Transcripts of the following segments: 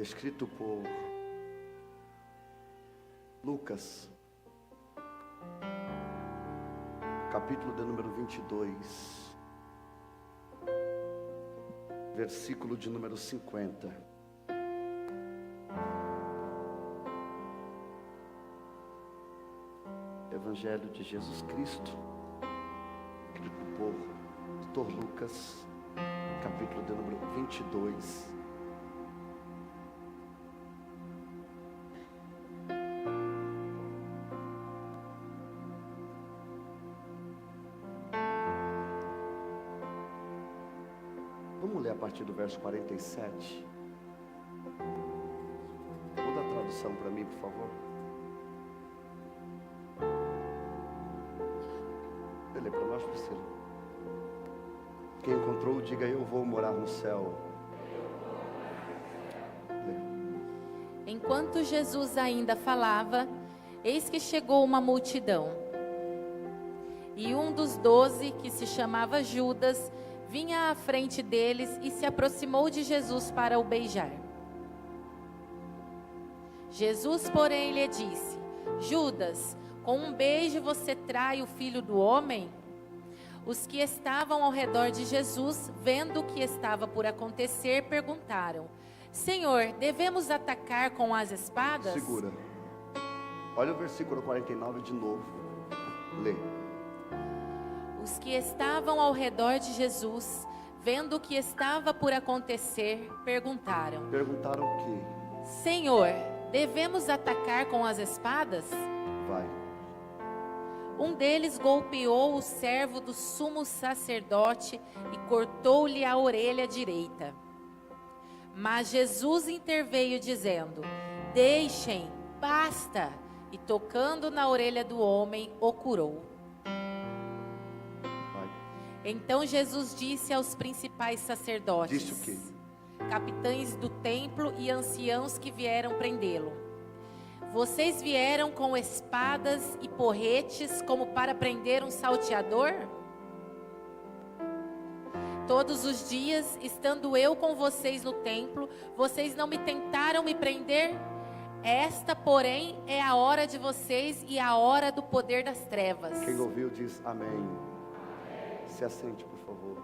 escrito por Lucas, capítulo de número 22, versículo de número 50. Evangelho de Jesus Cristo, escrito por Dr. Lucas, capítulo de número 22. Vamos ler a partir do verso 47. Muda a tradução para mim, por favor. Lê para nós, Priscila. Quem encontrou, diga: eu vou morar no céu. Lê. Enquanto Jesus ainda falava, eis que chegou uma multidão. E um dos 12, que se chamava Judas, vinha à frente deles e se aproximou de Jesus para o beijar. Jesus, porém, lhe disse: Judas, com um beijo você trai o Filho do Homem? Os que estavam ao redor de Jesus, vendo o que estava por acontecer, perguntaram: Senhor, devemos atacar com as espadas? Segura. Olha o versículo 49 de novo. Lê. Os que estavam ao redor de Jesus, vendo o que estava por acontecer, perguntaram: Perguntaram o quê? Senhor, devemos atacar com as espadas? Vai. Um deles golpeou o servo do sumo sacerdote e cortou-lhe a orelha direita. Mas Jesus interveio dizendo: Deixem, basta! E tocando na orelha do homem, o curou. Vai. Então Jesus disse aos principais sacerdotes, Disse o quê? capitães do templo e anciãos que vieram prendê-lo: Vocês vieram com espadas e porretes como para prender um salteador? Todos os dias, estando eu com vocês no templo, vocês não me tentaram me prender? Esta, porém, é a hora de vocês e a hora do poder das trevas. Quem ouviu diz amém. Se assente, por favor.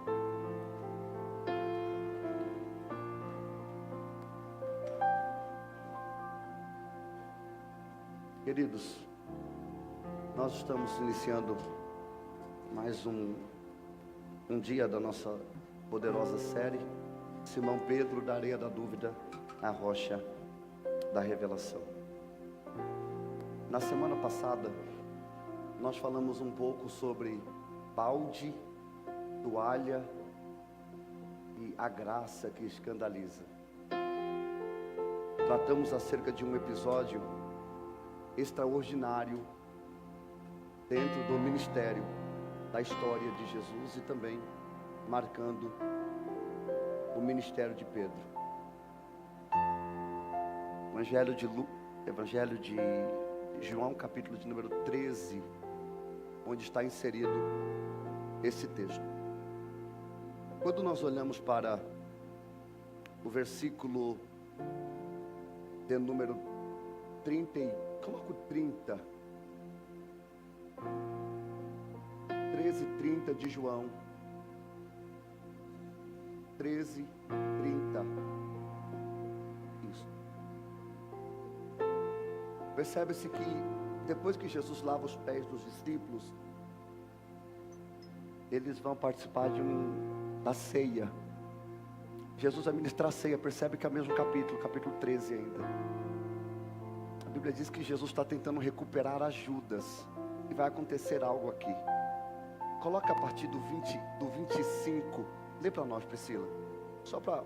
Queridos, nós estamos iniciando mais um dia da nossa poderosa série Simão Pedro, da areia da dúvida, a rocha da revelação. Na semana passada, nós falamos um pouco sobre balde, toalha e a graça que escandaliza. Tratamos acerca de um episódio extraordinário dentro do ministério da história de Jesus e também marcando o ministério de Pedro. Evangelho de João, capítulo de número 13, onde está inserido esse texto. Quando nós olhamos para o versículo de número 30, coloca o 30, 13:30 de João, 13:30, isso. Percebe-se que depois que Jesus lava os pés dos discípulos, eles vão participar da ceia. Jesus vai ministrar a ceia, percebe que é o mesmo capítulo 13 ainda. A Bíblia diz que Jesus está tentando recuperar as Judas. E vai acontecer algo aqui. Coloca a partir do 25. Lê para nós, Priscila. Só para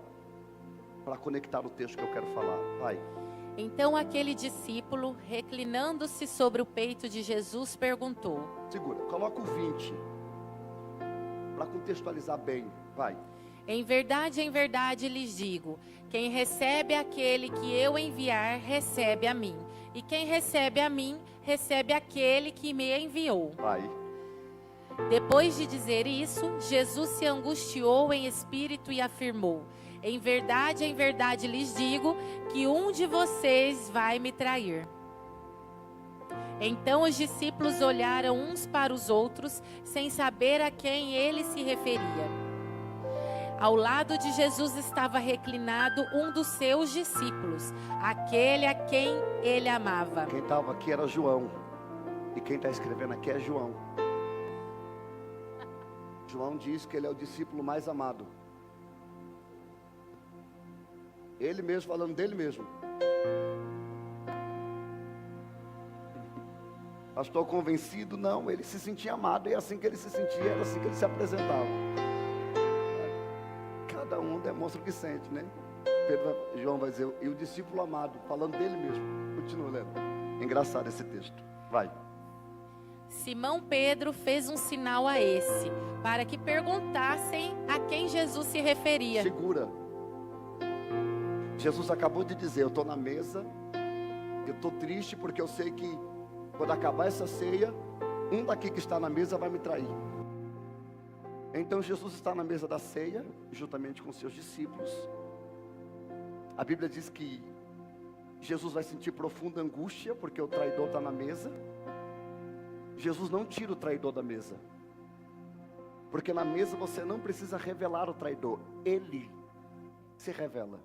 conectar o texto que eu quero falar. Vai. Então aquele discípulo, reclinando-se sobre o peito de Jesus, perguntou: Segura, coloca o 20. Para contextualizar bem. Vai. Em verdade lhes digo, quem recebe aquele que eu enviar, recebe a mim. E quem recebe a mim, recebe aquele que me enviou. Vai. Depois de dizer isso, Jesus se angustiou em espírito e afirmou: em verdade lhes digo que um de vocês vai me trair. Então os discípulos olharam uns para os outros, sem saber a quem ele se referia. Ao lado de Jesus estava reclinado um dos seus discípulos, aquele a quem ele amava. Quem estava aqui era João. E quem está escrevendo aqui é João. João diz que ele é o discípulo mais amado. Ele mesmo falando dele mesmo. Estou convencido? Não, ele se sentia amado. E assim que ele se sentia, era assim que ele se apresentava. Cada um demonstra o que sente, né? João vai dizer, e o discípulo amado, falando dele mesmo. Continua lendo. Engraçado esse texto. Vai. Simão Pedro fez um sinal a esse, para que perguntassem a quem Jesus se referia. Segura. Jesus acabou de dizer, eu estou na mesa, eu estou triste porque eu sei que quando acabar essa ceia, um daqui que está na mesa vai me trair. Então Jesus está na mesa da ceia, juntamente com seus discípulos. A Bíblia diz que Jesus vai sentir profunda angústia, porque o traidor está na mesa. Jesus não tira o traidor da mesa, porque na mesa você não precisa revelar o traidor, ele se revela.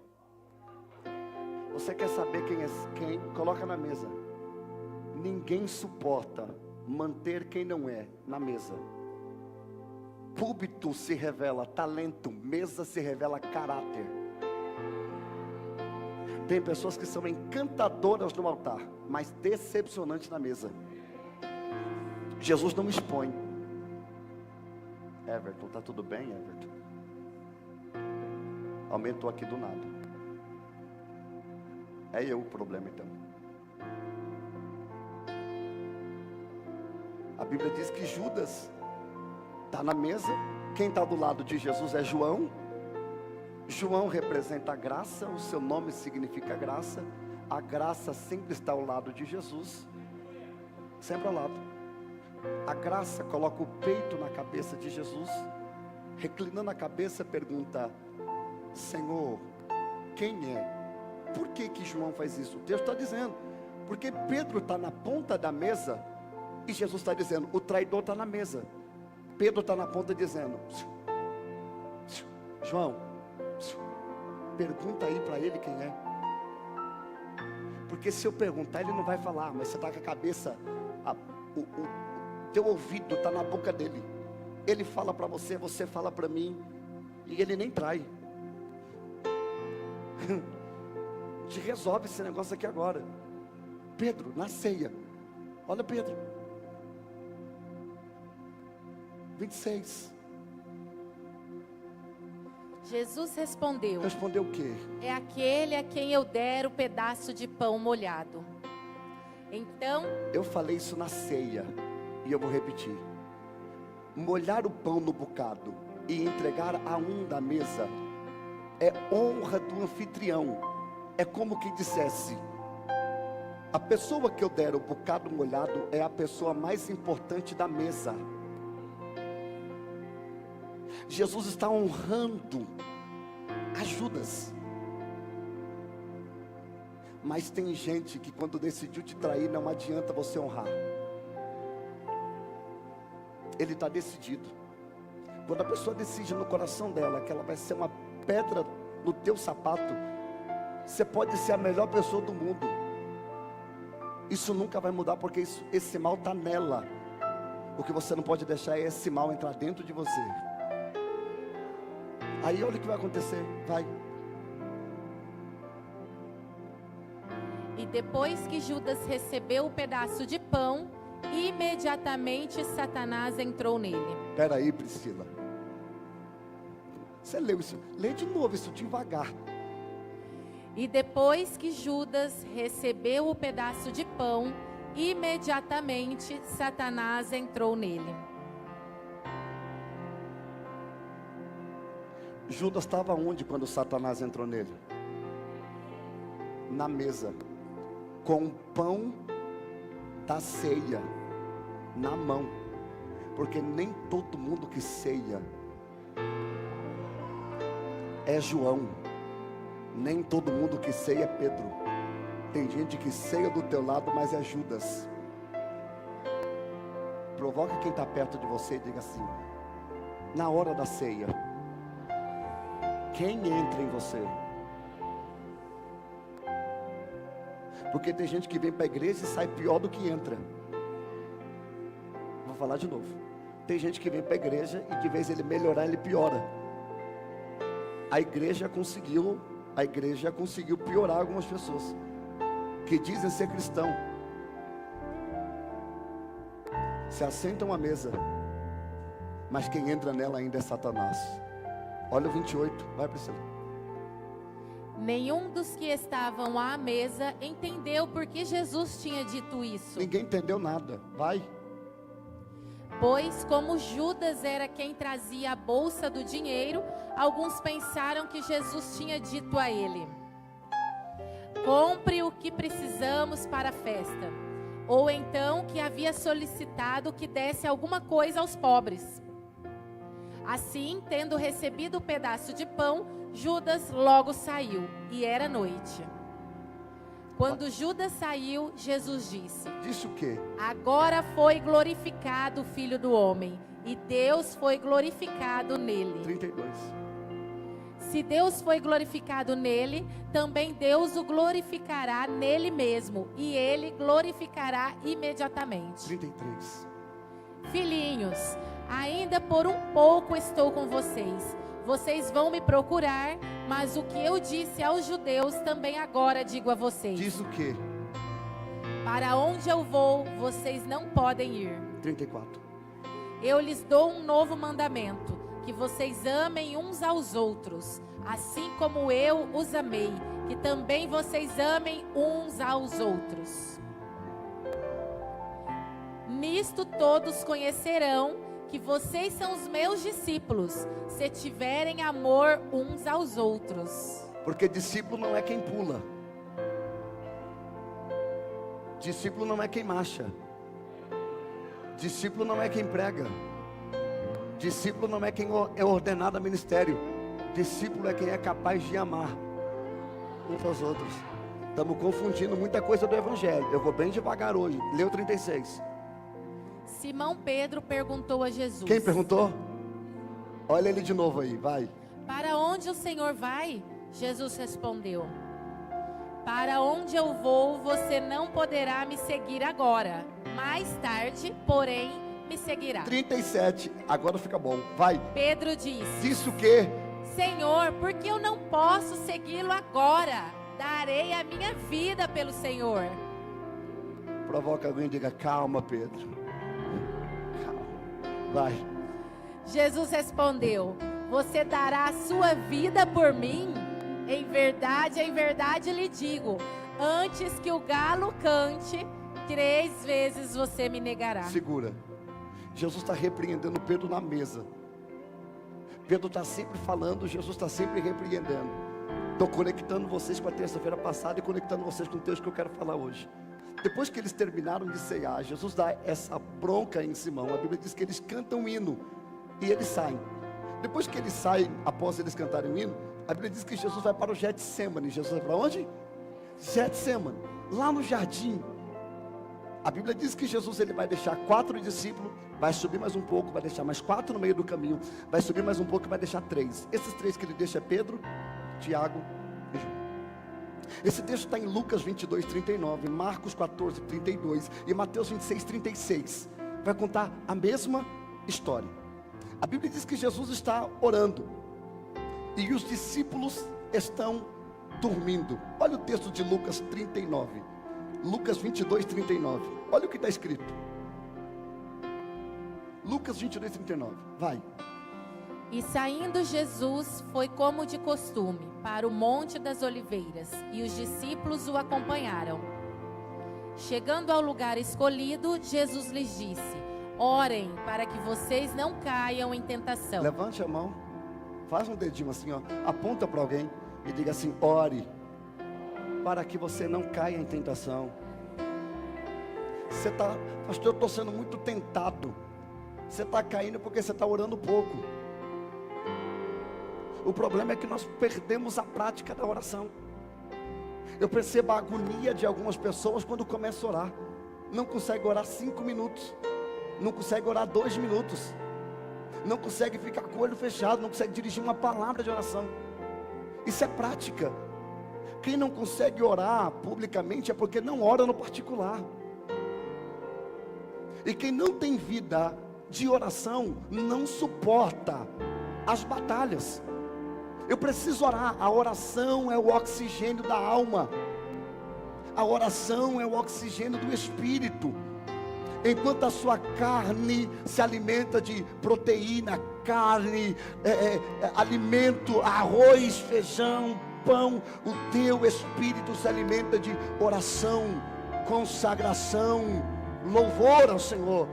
Você quer saber quem é quem? Coloca na mesa. Ninguém suporta manter quem não é na mesa. Púlpito se revela talento, mesa se revela caráter. Tem pessoas que são encantadoras no altar, mas decepcionantes na mesa. Jesus não expõe. Everton, tá tudo bem, Everton? Aumentou aqui do nada. É eu o problema então. A Bíblia diz que Judas está na mesa. Quem está do lado de Jesus é João. João representa a graça, o seu nome significa graça. A graça sempre está ao lado de Jesus, sempre ao lado. A graça coloca o peito na cabeça de Jesus, reclinando a cabeça, pergunta: Senhor, quem é? Por que que João faz isso? O texto está dizendo, porque Pedro está na ponta da mesa, e Jesus está dizendo, o traidor está na mesa. Pedro está na ponta dizendo, João, pergunta aí para ele quem é. Porque se eu perguntar, ele não vai falar, mas você está com a cabeça, o teu ouvido está na boca dele. Ele fala para você, você fala para mim, e ele nem trai. Te resolve esse negócio aqui agora. Pedro, na ceia. Olha Pedro 26. Jesus respondeu: Respondeu o quê? é aquele a quem eu der o pedaço de pão molhado. Então, Eu falei isso na ceia, e eu vou repetir. Molhar o pão no bocado e entregar a um da mesa é honra do anfitrião. É como que dissesse: a pessoa que eu der o bocado molhado é a pessoa mais importante da mesa. Jesus está honrando a Judas. Mas tem gente que quando decidiu te trair, não adianta você honrar. Ele está decidido. Quando a pessoa decide no coração dela que ela vai ser uma pedra no teu sapato, você pode ser a melhor pessoa do mundo, isso nunca vai mudar, porque esse mal está nela. O que você não pode deixar é esse mal entrar dentro de você. Aí olha o que vai acontecer, vai. e depois que Judas recebeu o pedaço de pão, imediatamente Satanás entrou nele. Espera aí, Priscila. Você leu isso? Lê de novo isso devagar. E depois que Judas recebeu o pedaço de pão, imediatamente Satanás entrou nele. Judas estava onde quando Satanás entrou nele? Na mesa, com o pão da ceia na mão, porque nem todo mundo que ceia é João. Nem todo mundo que ceia é Pedro. Tem gente que ceia do teu lado, mas é Judas. Provoca quem está perto de você e diga assim: na hora da ceia, quem entra em você? Porque tem gente que vem para a igreja e sai pior do que entra. Vou falar de novo. Tem gente que vem para a igreja e que, em vez de ele melhorar, ele piora. A igreja conseguiu piorar algumas pessoas que dizem ser cristão. Se assentam à mesa, mas quem entra nela ainda é Satanás. Olha o 28, vai Priscila. Nenhum dos que estavam à mesa entendeu por que Jesus tinha dito isso. Ninguém entendeu nada, vai. Pois, como Judas era quem trazia a bolsa do dinheiro, alguns pensaram que Jesus tinha dito a ele: compre o que precisamos para a festa. Ou então que havia solicitado que desse alguma coisa aos pobres. Assim, tendo recebido o pedaço de pão, Judas logo saiu, e era noite. Quando Judas saiu, Jesus disse: Disse o quê? agora foi glorificado o Filho do Homem, e Deus foi glorificado nele. 32. Se Deus foi glorificado nele, também Deus o glorificará nele mesmo, e ele glorificará imediatamente. 33. Filhinhos, ainda por um pouco estou com vocês. Vocês vão me procurar, mas o que eu disse aos judeus também agora digo a vocês. Diz o quê? Para onde eu vou, vocês não podem ir. 34. Eu lhes dou um novo mandamento, que vocês amem uns aos outros, assim como eu os amei, que também vocês amem uns aos outros. Nisto todos conhecerão que vocês são os meus discípulos, se tiverem amor uns aos outros. Porque discípulo não é quem pula. Discípulo não é quem marcha. Discípulo não é quem prega. Discípulo não é quem é ordenado a ministério. Discípulo é quem é capaz de amar uns aos outros. Estamos confundindo muita coisa do evangelho. Eu vou bem devagar hoje. Leu 36. Simão Pedro perguntou a Jesus. Quem perguntou? Olha ele de novo aí, vai. Para onde o Senhor vai? Jesus respondeu: para onde eu vou, você não poderá me seguir agora. Mais tarde, porém, me seguirá. 37, agora fica bom, vai. Pedro disse: Disse o quê? Senhor, porque eu não posso segui-lo agora? Darei a minha vida pelo Senhor. Provoca alguém e diga: calma, Pedro. Calma, vai. Jesus respondeu: você dará a sua vida por mim? Em verdade lhe digo, antes que o galo cante, 3 vezes você me negará. Segura. Jesus está repreendendo Pedro na mesa. Pedro está sempre falando, Jesus está sempre repreendendo. Estou conectando vocês com a terça-feira passada e conectando vocês com o texto que eu quero falar hoje. Depois que eles terminaram de ceiar, Jesus dá essa bronca em Simão. A Bíblia diz que eles cantam um hino e eles saem. Depois que eles saem, após eles cantarem o hino, a Bíblia diz que Jesus vai para o Getsemane. Jesus vai para onde? Getsemane, lá no jardim. A Bíblia diz que Jesus ele vai deixar 4 discípulos, vai subir mais um pouco, vai deixar mais 4 no meio do caminho, vai subir mais um pouco e vai deixar 3. Esses 3 que ele deixa é Pedro, Tiago e João. Esse texto está em Lucas 22, 39, Marcos 14, 32 e Mateus 26, 36. Vai contar a mesma história. A Bíblia diz que Jesus está orando e os discípulos estão dormindo. Olha o texto de Lucas 39. Lucas 22, 39. Olha o que está escrito. Lucas 22, 39. Vai. E saindo Jesus, foi como de costume, para o Monte das Oliveiras, e os discípulos o acompanharam. Chegando ao lugar escolhido, Jesus lhes disse: orem, para que vocês não caiam em tentação. Levante a mão, faz um dedinho assim, ó, aponta para alguém e diga assim: ore, para que você não caia em tentação. Você está, pastor, eu estou sendo muito tentado. Você está caindo porque você está orando pouco. O problema é que nós perdemos a prática da oração. Eu percebo a agonia de algumas pessoas quando começam a orar. Não consegue orar 5 minutos. Não consegue orar 2 minutos. Não consegue ficar com o olho fechado. Não consegue dirigir uma palavra de oração. Isso é prática. Quem não consegue orar publicamente é porque não ora no particular. E quem não tem vida de oração não suporta as batalhas. Eu preciso orar. A oração é o oxigênio da alma. A oração é o oxigênio do espírito. Enquanto a sua carne se alimenta de proteína, carne, alimento, arroz, feijão, pão, o teu espírito se alimenta de oração, consagração, louvor ao Senhor.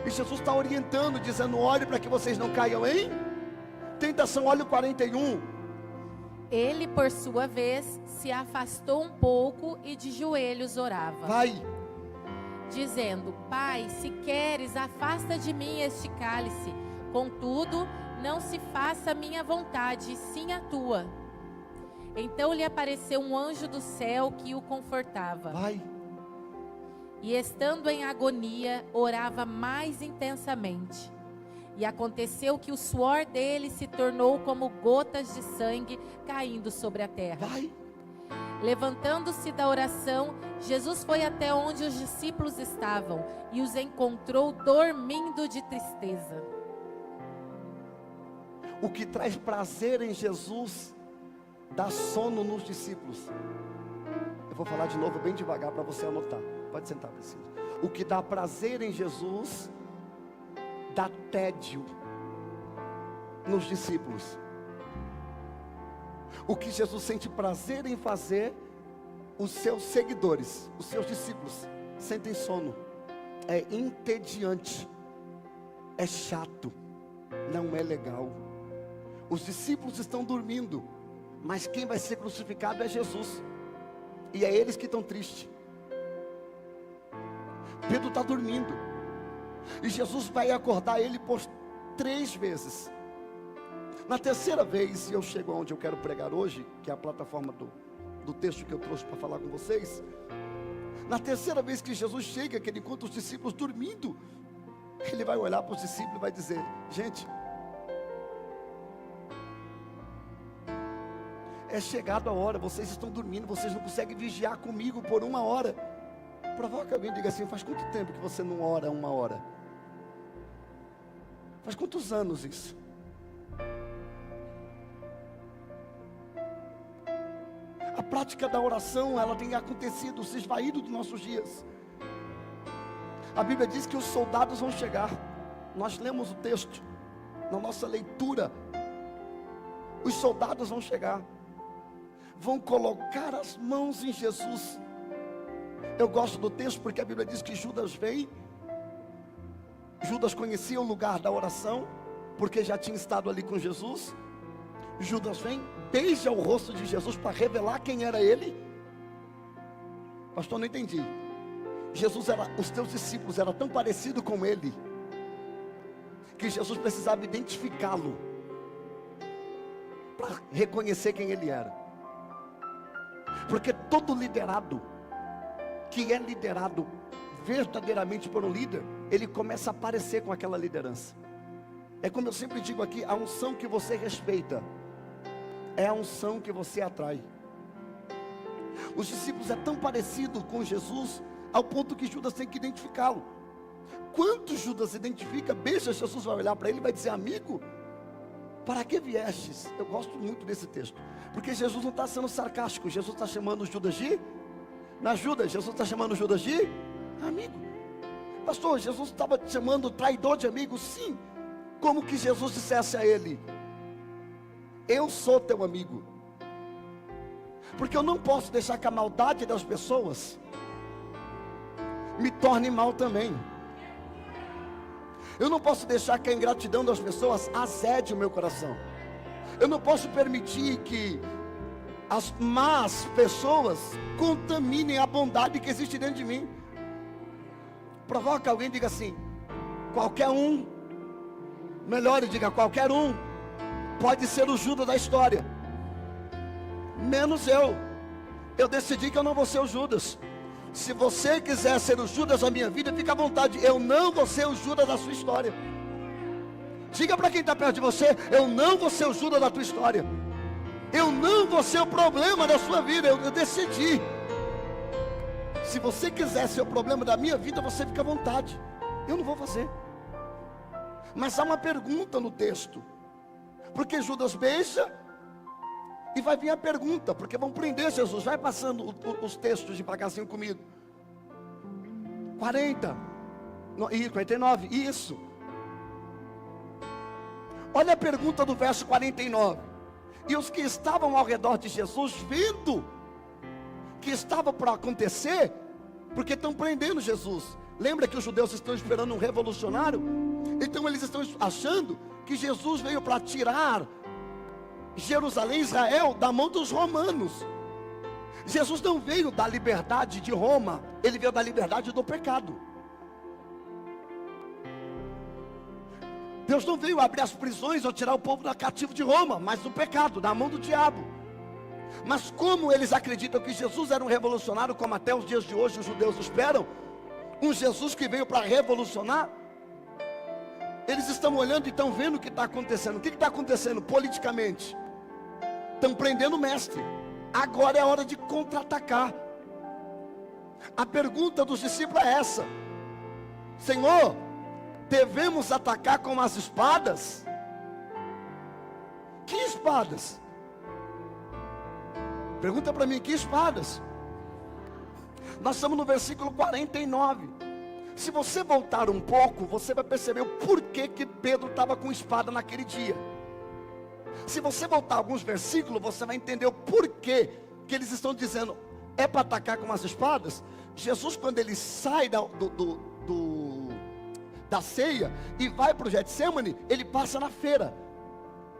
E Jesus está orientando, dizendo: ore para que vocês não caiam em tentação. Olha o 41. Ele, por sua vez, se afastou um pouco e de joelhos orava. Vai. Dizendo: Pai, se queres, afasta de mim este cálice. Contudo, não se faça a minha vontade, sim a tua. Então lhe apareceu um anjo do céu que o confortava. Vai. E estando em agonia, orava mais intensamente. E aconteceu que o suor dele se tornou como gotas de sangue caindo sobre a terra. Vai. Levantando-se da oração, Jesus foi até onde os discípulos estavam e os encontrou dormindo de tristeza. O que traz prazer em Jesus dá sono nos discípulos. Eu vou falar de novo bem devagar para você anotar. Pode sentar, Priscila. O que dá prazer em Jesus dá tédio nos discípulos. O que Jesus sente prazer em fazer, os seus seguidores, os seus discípulos, sentem sono. É entediante, é chato, não é legal. Os discípulos estão dormindo, mas quem vai ser crucificado é Jesus. E é eles que estão tristes. Pedro está dormindo. E Jesus vai acordar ele por 3 vezes. Na terceira vez, e eu chego aonde eu quero pregar hoje, que é a plataforma do texto que eu trouxe para falar com vocês. Na terceira vez que Jesus chega, que ele encontra os discípulos dormindo, ele vai olhar para os discípulos e vai dizer: gente, é chegado a hora, vocês estão dormindo, vocês não conseguem vigiar comigo por 1 hora. Provoca alguém e diga assim: faz quanto tempo que você não ora 1 hora? Faz quantos anos isso? A prática da oração, ela tem acontecido, se esvaído dos nossos dias. A Bíblia diz que os soldados vão chegar. Nós lemos o texto, na nossa leitura. Os soldados vão chegar, vão colocar as mãos em Jesus. Eu gosto do texto porque a Bíblia diz que Judas vem. Judas conhecia o lugar da oração, porque já tinha estado ali com Jesus. Judas vem, beija o rosto de Jesus para revelar quem era ele. Pastor, não entendi. Os teus discípulos eram tão parecidos com ele, que Jesus precisava identificá-lo, para reconhecer quem ele era. Porque todo liderado, que é liderado verdadeiramente por um líder, ele começa a aparecer com aquela liderança. É como eu sempre digo aqui: a unção que você respeita é a unção que você atrai. Os discípulos é tão parecido com Jesus, ao ponto que Judas tem que identificá-lo. Quando Judas identifica, beija Jesus, vai olhar para ele e vai dizer: amigo, para que viestes? Eu gosto muito desse texto, porque Jesus não está sendo sarcástico. Jesus está chamando Judas de... Me ajuda, Jesus está chamando Judas de amigo. Pastor, Jesus estava chamando o traidor de amigo? Sim. Como que Jesus dissesse a ele: eu sou teu amigo. Porque eu não posso deixar que a maldade das pessoas me torne mal também. Eu não posso deixar que a ingratidão das pessoas azede o meu coração. Eu não posso permitir que as más pessoas contaminem a bondade que existe dentro de mim. Provoca alguém e diga assim: qualquer um. Melhor, diga: qualquer um pode ser o Judas da história. Menos eu. Eu decidi que eu não vou ser o Judas. Se você quiser ser o Judas da minha vida, fica à vontade. Eu não vou ser o Judas da sua história. Diga para quem está perto de você: eu não vou ser o Judas da tua história. Eu não vou ser o problema da sua vida. Eu decidi. Se você quiser ser o problema da minha vida, você fica à vontade. Eu não vou fazer. Mas há uma pergunta no texto. Porque Judas beija, e vai vir a pergunta, porque vão prender Jesus. Vai passando os textos devagarzinho comigo. 40 e 49, isso. Olha a pergunta do verso 49. E os que estavam ao redor de Jesus, vendo que estava para acontecer, porque estão prendendo Jesus. Lembra que os judeus estão esperando um revolucionário? Então eles estão achando que Jesus veio para tirar Jerusalém, Israel, da mão dos romanos. Jesus não veio da liberdade de Roma, ele veio da liberdade do pecado. Deus não veio abrir as prisões ou tirar o povo da cativo de Roma, mas do pecado, da mão do diabo. Mas como eles acreditam que Jesus era um revolucionário, como até os dias de hoje os judeus esperam, um Jesus que veio para revolucionar, eles estão olhando e estão vendo o que está acontecendo. O que está acontecendo politicamente? Estão prendendo o mestre. Agora é a hora de contra-atacar. A pergunta dos discípulos é essa: Senhor, devemos atacar com as espadas? Que espadas? Pergunta para mim, que espadas? Nós estamos no versículo 49. Se você voltar um pouco, você vai perceber o porquê que Pedro estava com espada naquele dia. Se você voltar alguns versículos, você vai entender o porquê que eles estão dizendo, é para atacar com as espadas? Jesus, quando ele sai da ceia e vai para o Getsemane, ele passa na feira.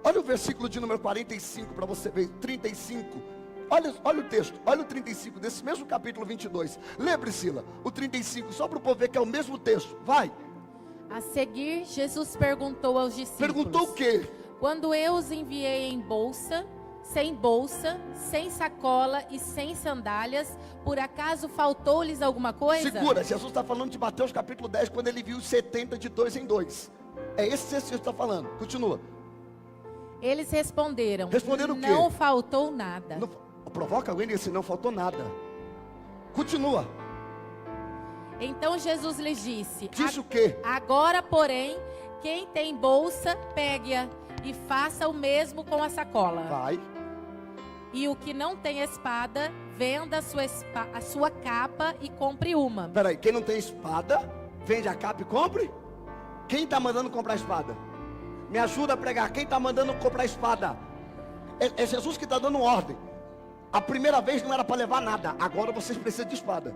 Olha o versículo de número 45 para você ver, 35. Olha o texto, olha o 35 desse mesmo capítulo 22. Lê, Priscila, o 35, só para o povo ver que é o mesmo texto. Vai. A seguir, Jesus perguntou aos discípulos. Perguntou o quê? Quando eu os enviei em bolsa, sem sacola e sem sandálias, por acaso faltou-lhes alguma coisa? Segura, Jesus está falando de Mateus capítulo 10, quando ele viu os 70 de 2 em 2. É esse texto que está falando, continua. Eles responderam. Responderam o quê? Não faltou nada. Não, provoca alguém e diz assim, não faltou nada. Continua. Então Jesus lhes disse. Disse o quê? Agora, porém, quem tem bolsa, pegue-a e faça o mesmo com a sacola. Vai. E o que não tem espada, venda a sua capa e compre uma. Peraí, quem não tem espada, vende a capa e compre? Quem está mandando comprar espada? Me ajuda a pregar. Quem está mandando comprar espada? É Jesus que está dando ordem. A primeira vez não era para levar nada. Agora vocês precisam de espada.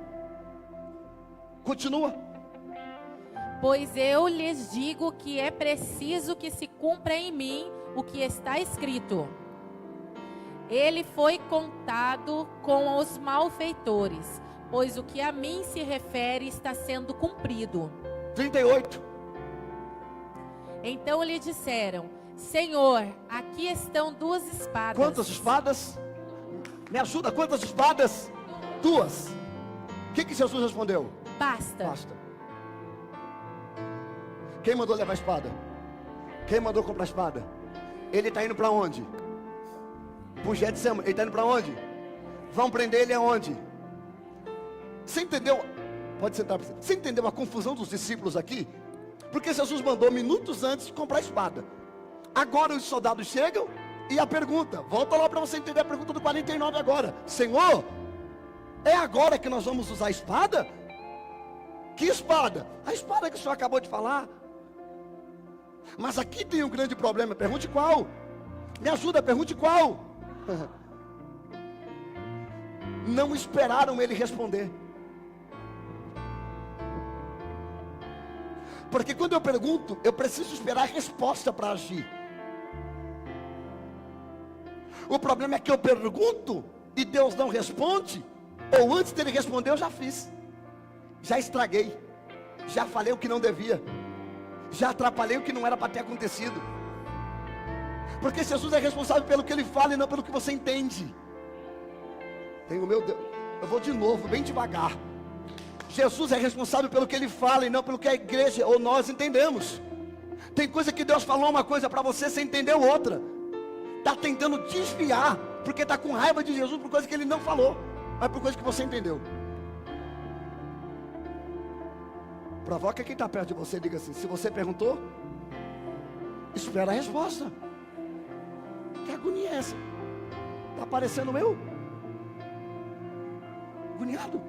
Continua. Pois eu lhes digo que é preciso que se cumpra em mim o que está escrito. Ele foi contado com os malfeitores, pois o que a mim se refere está sendo cumprido. 38. Então lhe disseram, Senhor, aqui estão 2 espadas. Quantas espadas? Me ajuda, quantas espadas? 2. O que Jesus respondeu? Basta. Basta. Quem mandou levar a espada? Quem mandou comprar a espada? Ele está indo para onde? Para o Getsemane. Ele está indo para onde? Vão prender ele aonde? Você entendeu? Pode sentar. Você entendeu a confusão dos discípulos aqui? Porque Jesus mandou minutos antes comprar a espada. Agora os soldados chegam e a pergunta, volta lá para você entender a pergunta do 49 agora. Senhor, é agora que nós vamos usar a espada? Que espada? A espada que o senhor acabou de falar. Mas aqui tem um grande problema, pergunte qual? Me ajuda, pergunte qual? Não esperaram ele responder. Porque quando eu pergunto, eu preciso esperar a resposta para agir. O problema é que eu pergunto e Deus não responde, ou antes dele responder eu já fiz, já estraguei, já falei o que não devia, já atrapalhei o que não era para ter acontecido. Porque Jesus é responsável pelo que Ele fala e não pelo que você entende. Meu Deus, eu vou de novo, bem devagar. Jesus é responsável pelo que Ele fala e não pelo que a igreja ou nós entendemos. Tem coisa que Deus falou uma coisa para você, você entendeu outra. Está tentando desviar, porque está com raiva de Jesus por coisa que Ele não falou, mas por coisa que você entendeu. Provoca quem está perto de você, diga assim: se você perguntou, espera a resposta. Que agonia é essa? Está parecendo eu? Agoniado.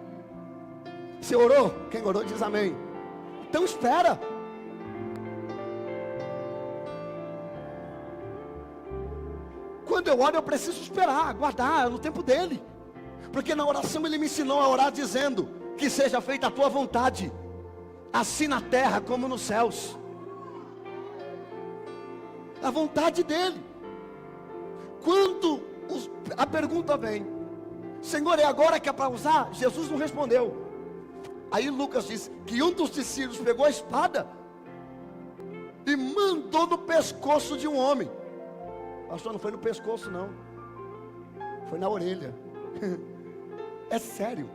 Você orou? Quem orou diz amém. Então espera. Quando eu oro, eu preciso esperar, aguardar no tempo dele. Porque na oração Ele me ensinou a orar dizendo: que seja feita a tua vontade, assim na terra como nos céus. A vontade dele. Quando a pergunta vem: Senhor, é agora que é para usar? Jesus não respondeu. Aí Lucas diz que um dos discípulos pegou a espada e mandou no pescoço de um homem. Pastor, não foi no pescoço não, foi na orelha. É sério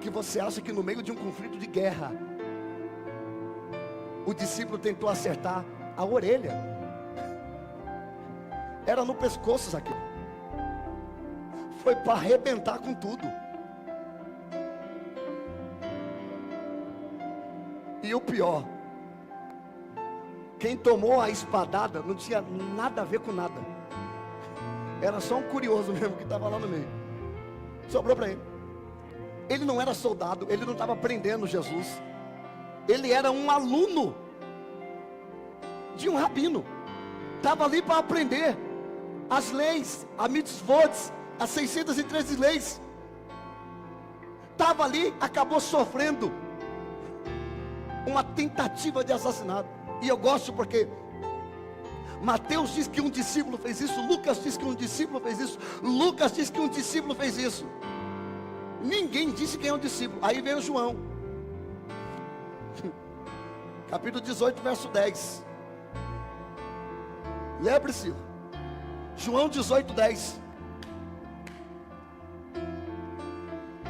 que você acha que no meio de um conflito de guerra o discípulo tentou acertar a orelha? Era no pescoço isso aqui. Foi para arrebentar com tudo. E o pior, quem tomou a espadada não tinha nada a ver com nada. Era só um curioso mesmo que estava lá no meio. Sobrou para ele. Ele não era soldado, ele não estava prendendo Jesus. Ele era um aluno de um rabino. Estava ali para aprender as leis, a mitzvot, as 613 leis. Estava ali, acabou sofrendo uma tentativa de assassinato. E eu gosto porque Mateus diz que um discípulo fez isso, Lucas diz que um discípulo fez isso, Lucas diz que um discípulo fez isso. Ninguém disse quem é um discípulo. Aí veio João, capítulo 18, verso 10. Lembre-se, João 18, 10.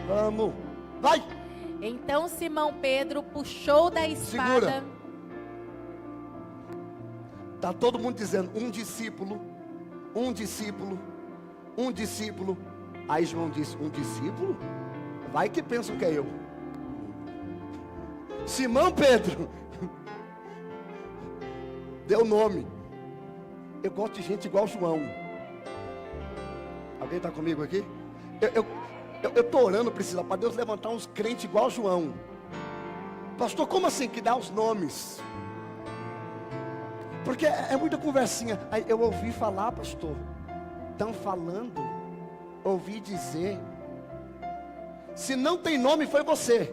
Vamos, vai. Então Simão Pedro puxou da espada. Segura. Está todo mundo dizendo um discípulo, um discípulo, um discípulo. Aí João disse: um discípulo? Vai que pensam que é eu. Simão Pedro deu nome. Eu gosto de gente igual João. Alguém está comigo aqui? Eu estou orando, Priscila, para Deus levantar uns crentes igual João. Pastor, como assim que dá os nomes? Porque é muita conversinha. Aí eu ouvi falar, pastor, estão falando, ouvi dizer. Se não tem nome, foi você.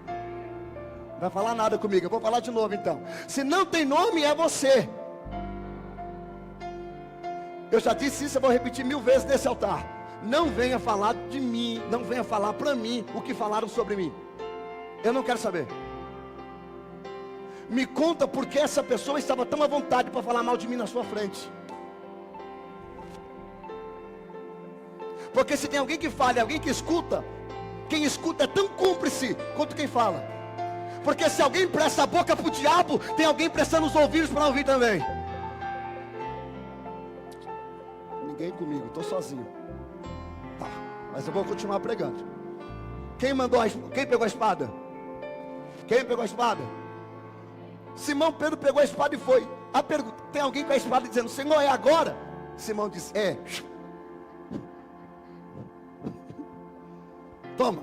Não vai falar nada comigo, eu vou falar de novo então. Se não tem nome, é você. Eu já disse isso, eu vou repetir 1000 vezes nesse altar. Não venha falar de mim, não venha falar para mim o que falaram sobre mim. Eu não quero saber. Me conta porque essa pessoa estava tão à vontade para falar mal de mim na sua frente. Porque se tem alguém que fala, alguém que escuta, quem escuta é tão cúmplice quanto quem fala. Porque se alguém presta a boca para o diabo, tem alguém prestando os ouvidos para ouvir também. Ninguém comigo, estou sozinho. Tá, mas eu vou continuar pregando. Quem pegou a espada? Quem pegou a espada? Simão Pedro pegou a espada e foi. A pergunta: tem alguém com a espada dizendo: Senhor, é agora? Simão disse: é. Toma.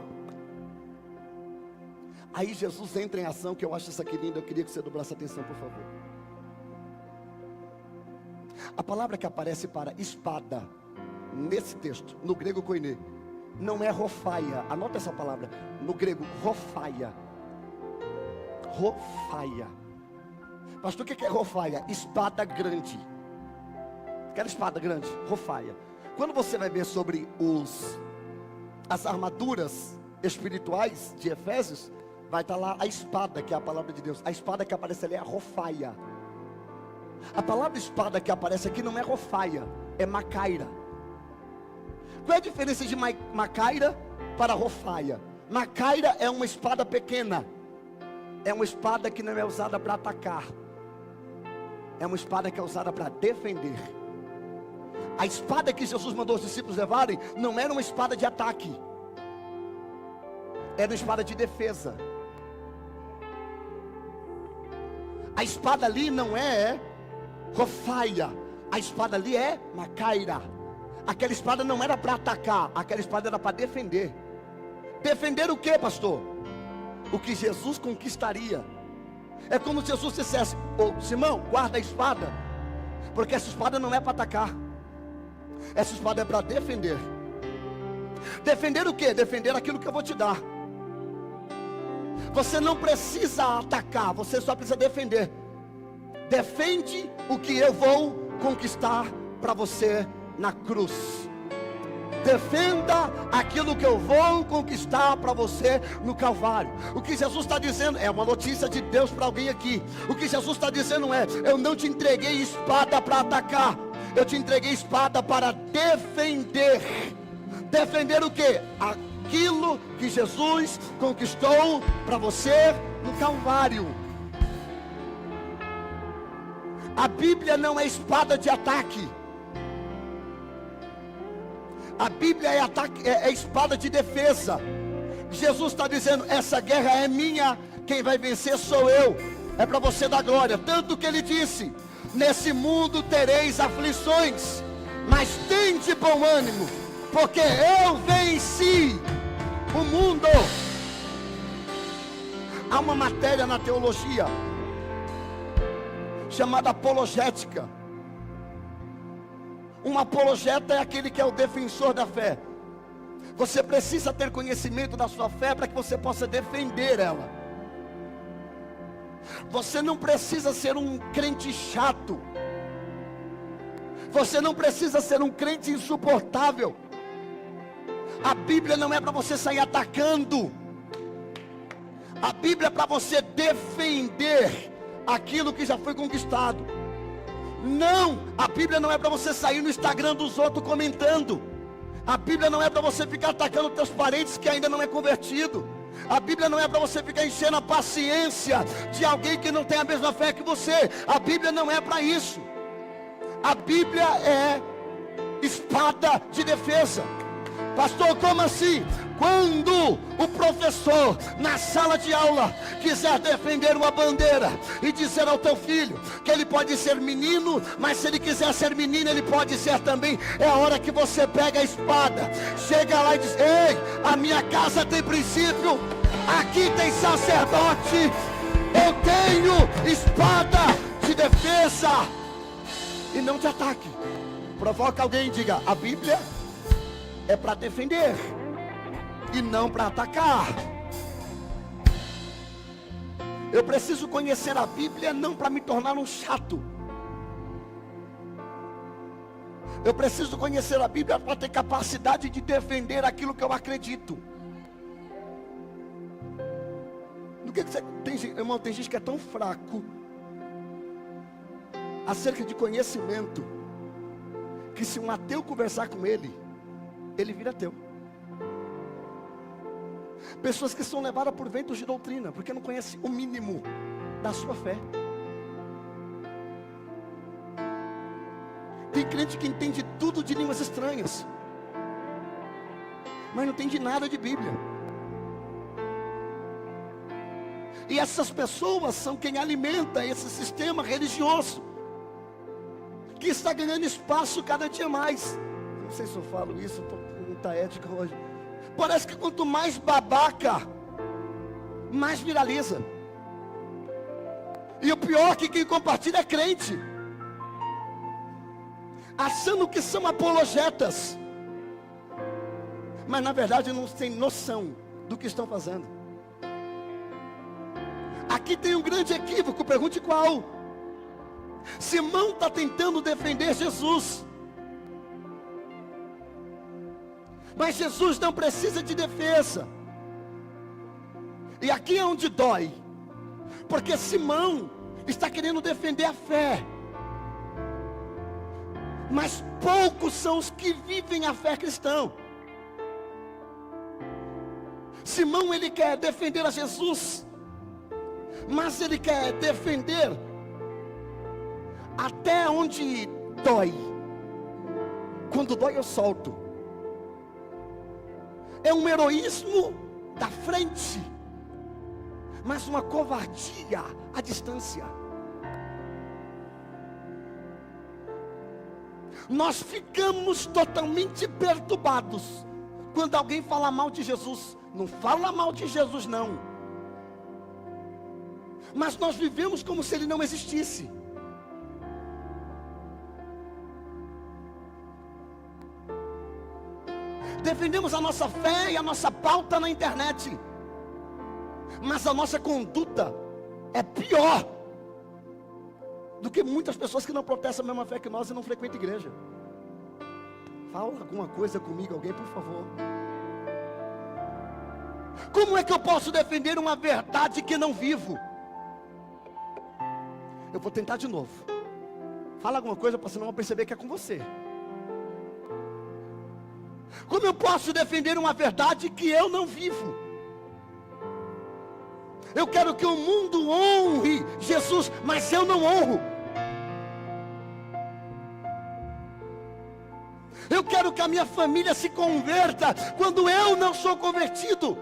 Aí Jesus entra em ação, que eu acho isso aqui lindo. Eu queria que você dobrasse atenção, por favor. A palavra que aparece para espada nesse texto, no grego koiné, não é rofaia. Anota essa palavra. No grego, rofaia. Rofaia. Pastor, o que é rofaia? Espada grande. Aquela espada grande, rofaia. Quando você vai ver sobre as armaduras espirituais de Efésios, vai estar lá a espada, que é a palavra de Deus. A espada que aparece ali é a rofaia. A palavra espada que aparece aqui não é rofaia, é macaira. Qual é a diferença de macaira para rofaia? Macaira é uma espada pequena, é uma espada que não é usada para atacar, é uma espada que é usada para defender. A espada que Jesus mandou os discípulos levarem não era uma espada de ataque, era uma espada de defesa. A espada ali não é rofaia, a espada ali é macaira. Aquela espada não era para atacar, aquela espada era para defender. Defender o que, pastor? O que Jesus conquistaria. É como se Jesus dissesse: ô Simão, guarda a espada, porque essa espada não é para atacar, essa espada é para defender. Defender o que? Defender aquilo que eu vou te dar. Você não precisa atacar, você só precisa defender. Defende o que eu vou conquistar para você na cruz. Defenda aquilo que eu vou conquistar para você no Calvário. O que Jesus está dizendo é uma notícia de Deus para alguém aqui. O que Jesus está dizendo é: eu não te entreguei espada para atacar, eu te entreguei espada para defender. Defender o que? Aquilo que Jesus conquistou para você no Calvário. A Bíblia não é espada de ataque, a Bíblia é espada de defesa. Jesus está dizendo: essa guerra é minha, quem vai vencer sou eu, é para você dar glória. Tanto que ele disse: nesse mundo tereis aflições, mas tende bom ânimo, porque eu venci o mundo. Há uma matéria na teologia chamada apologética. Um apologeta é aquele que é o defensor da fé. Você precisa ter conhecimento da sua fé para que você possa defender ela. Você não precisa ser um crente chato, você não precisa ser um crente insuportável. A Bíblia não é para você sair atacando, a Bíblia é para você defender aquilo que já foi conquistado. Não, a Bíblia não é para você sair no Instagram dos outros comentando. A Bíblia não é para você ficar atacando teus parentes que ainda não é convertido. A Bíblia não é para você ficar enchendo a paciência de alguém que não tem a mesma fé que você. A Bíblia não é para isso. A Bíblia é espada de defesa. Pastor, como assim? Quando o professor na sala de aula quiser defender uma bandeira e dizer ao teu filho que ele pode ser menino, mas se ele quiser ser menina ele pode ser também, é a hora que você pega a espada, chega lá e diz: ei, a minha casa tem princípio, aqui tem sacerdote, eu tenho espada de defesa e não de ataque. Provoca alguém e diga: a Bíblia é para defender e não para atacar. Eu preciso conhecer a Bíblia não para me tornar um chato. Eu preciso conhecer a Bíblia para ter capacidade de defender aquilo que eu acredito. No que você tem, irmão? Tem gente que é tão fraco acerca de conhecimento que se um ateu conversar com ele vira ateu. Pessoas que são levadas por ventos de doutrina, porque não conhecem o mínimo da sua fé. Tem crente que entende tudo de línguas estranhas, mas não entende nada de Bíblia. E essas pessoas são quem alimenta esse sistema religioso, que está ganhando espaço cada dia mais. Não sei se eu falo isso, estou com muita ética hoje. Parece que quanto mais babaca, mais viraliza. E o pior é que quem compartilha é crente, achando que são apologetas, mas na verdade não tem noção do que estão fazendo. Aqui tem um grande equívoco, pergunte qual. Simão está tentando defender Jesus, mas Jesus não precisa de defesa. E aqui é onde dói, porque Simão está querendo defender a fé, mas poucos são os que vivem a fé cristã. Simão, ele quer defender a Jesus, mas ele quer defender até onde dói. Quando dói eu solto. É um heroísmo da frente, mas uma covardia à distância. Nós ficamos totalmente perturbados quando alguém fala mal de Jesus. Não fala mal de Jesus não, mas nós vivemos como se ele não existisse. Defendemos a nossa fé e a nossa pauta na internet, mas a nossa conduta é pior do que muitas pessoas que não protestam a mesma fé que nós e não frequentam igreja. Fala alguma coisa comigo, alguém, por favor. Como é que eu posso defender uma verdade que não vivo? Eu vou tentar de novo. Fala alguma coisa para senão eu perceber que é com você. Como eu posso defender uma verdade que eu não vivo? Eu quero que o mundo honre Jesus, mas eu não honro. Eu quero que a minha família se converta quando eu não sou convertido.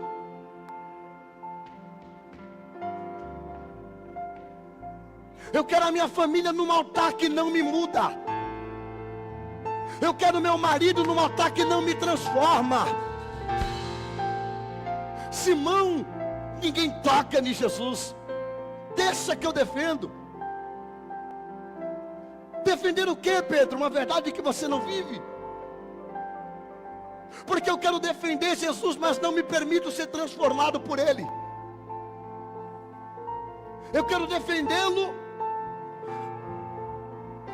Eu quero a minha família num altar que não me muda. Eu quero meu marido num altar que não me transforma. Simão, ninguém toca em Jesus. Deixa que eu defendo. Defender o que, Pedro? Uma verdade que você não vive? Porque eu quero defender Jesus, mas não me permito ser transformado por Ele. Eu quero defendê-lo,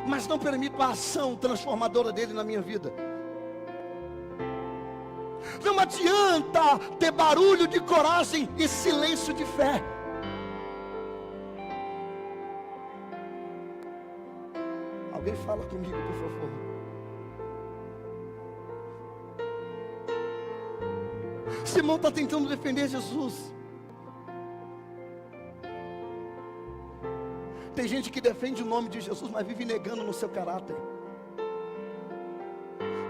mas não permito a ação transformadora dele na minha vida. Não adianta ter barulho de coragem e silêncio de fé. Alguém fala comigo, por favor. Simão está tentando defender Jesus. Tem gente que defende o nome de Jesus, mas vive negando no seu caráter.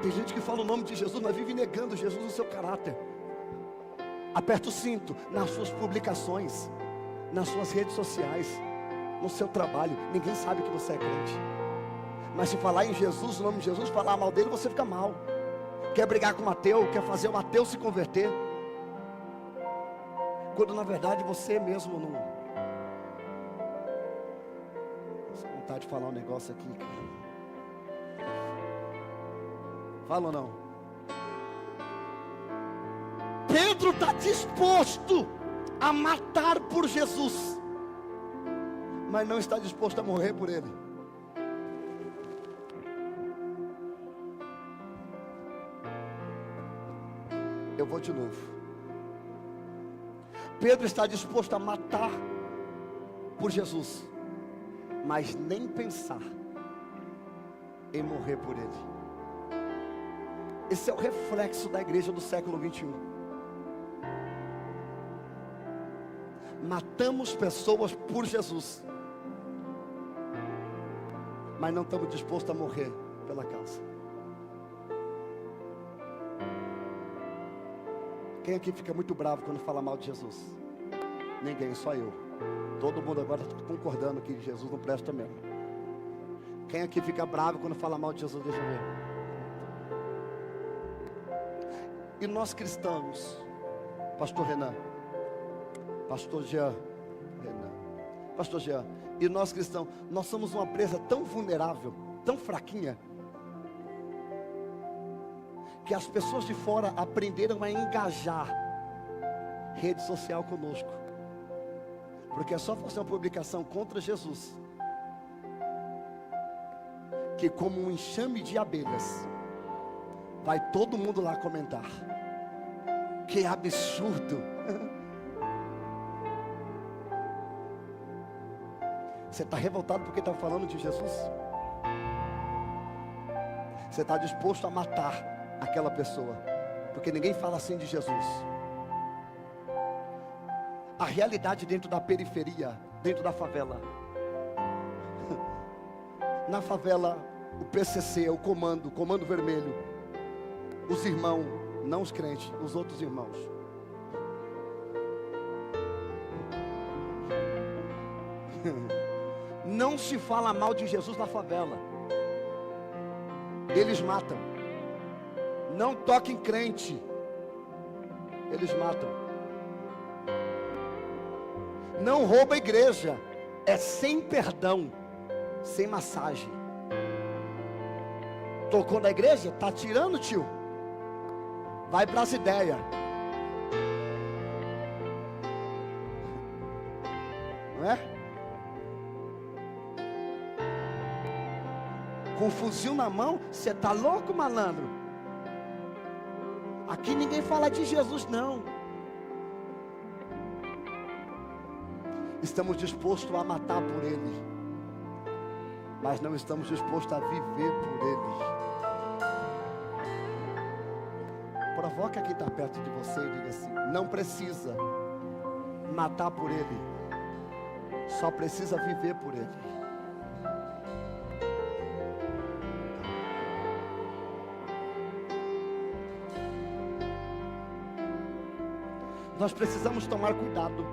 Tem gente que fala o nome de Jesus, mas vive negando Jesus no seu caráter. Aperta o cinto nas suas publicações, nas suas redes sociais, no seu trabalho. Ninguém sabe que você é crente. Mas se falar em Jesus, o nome de Jesus, falar mal dele, você fica mal. Quer brigar com o ateu, quer fazer o ateu se converter, quando na verdade você mesmo não. Tenho vontade de falar um negócio aqui, cara. Fala ou não? Pedro está disposto a matar por Jesus, mas não está disposto a morrer por ele. Eu vou de novo. Pedro está disposto a matar por Jesus, mas nem pensar em morrer por ele. Esse é o reflexo da igreja do século 21. Matamos pessoas por Jesus, mas não estamos dispostos a morrer pela causa. Quem aqui fica muito bravo quando fala mal de Jesus? Ninguém, só eu. Todo mundo agora está concordando que Jesus não presta mesmo. Quem aqui fica bravo quando fala mal de Jesus? Deixa eu ver. E nós cristãos, pastor Renan, pastor Jean, pastor Jean, e nós cristãos, nós somos uma presa tão vulnerável, tão fraquinha, que as pessoas de fora aprenderam a engajar rede social conosco, porque é só fazer uma publicação contra Jesus, que como um enxame de abelhas, vai todo mundo lá comentar. Que absurdo! Você está revoltado porque está falando de Jesus? Você está disposto a matar aquela pessoa, porque ninguém fala assim de Jesus. A realidade dentro da periferia, dentro da favela. Na favela, o PCC, o comando vermelho, os irmãos, não os crentes, os outros irmãos. Não se fala mal de Jesus na favela. Eles matam. Não toquem crente. Eles matam. Não rouba a igreja. É sem perdão, sem massagem. Tocou na igreja? Tá tirando, tio. Vai para as ideias. Não é? Com fuzil na mão, você tá louco, malandro? Aqui ninguém fala de Jesus, não. Estamos dispostos a matar por Ele, mas não estamos dispostos a viver por Ele. Provoca quem está perto de você e diga assim: não precisa matar por Ele, só precisa viver por Ele. Nós precisamos tomar cuidado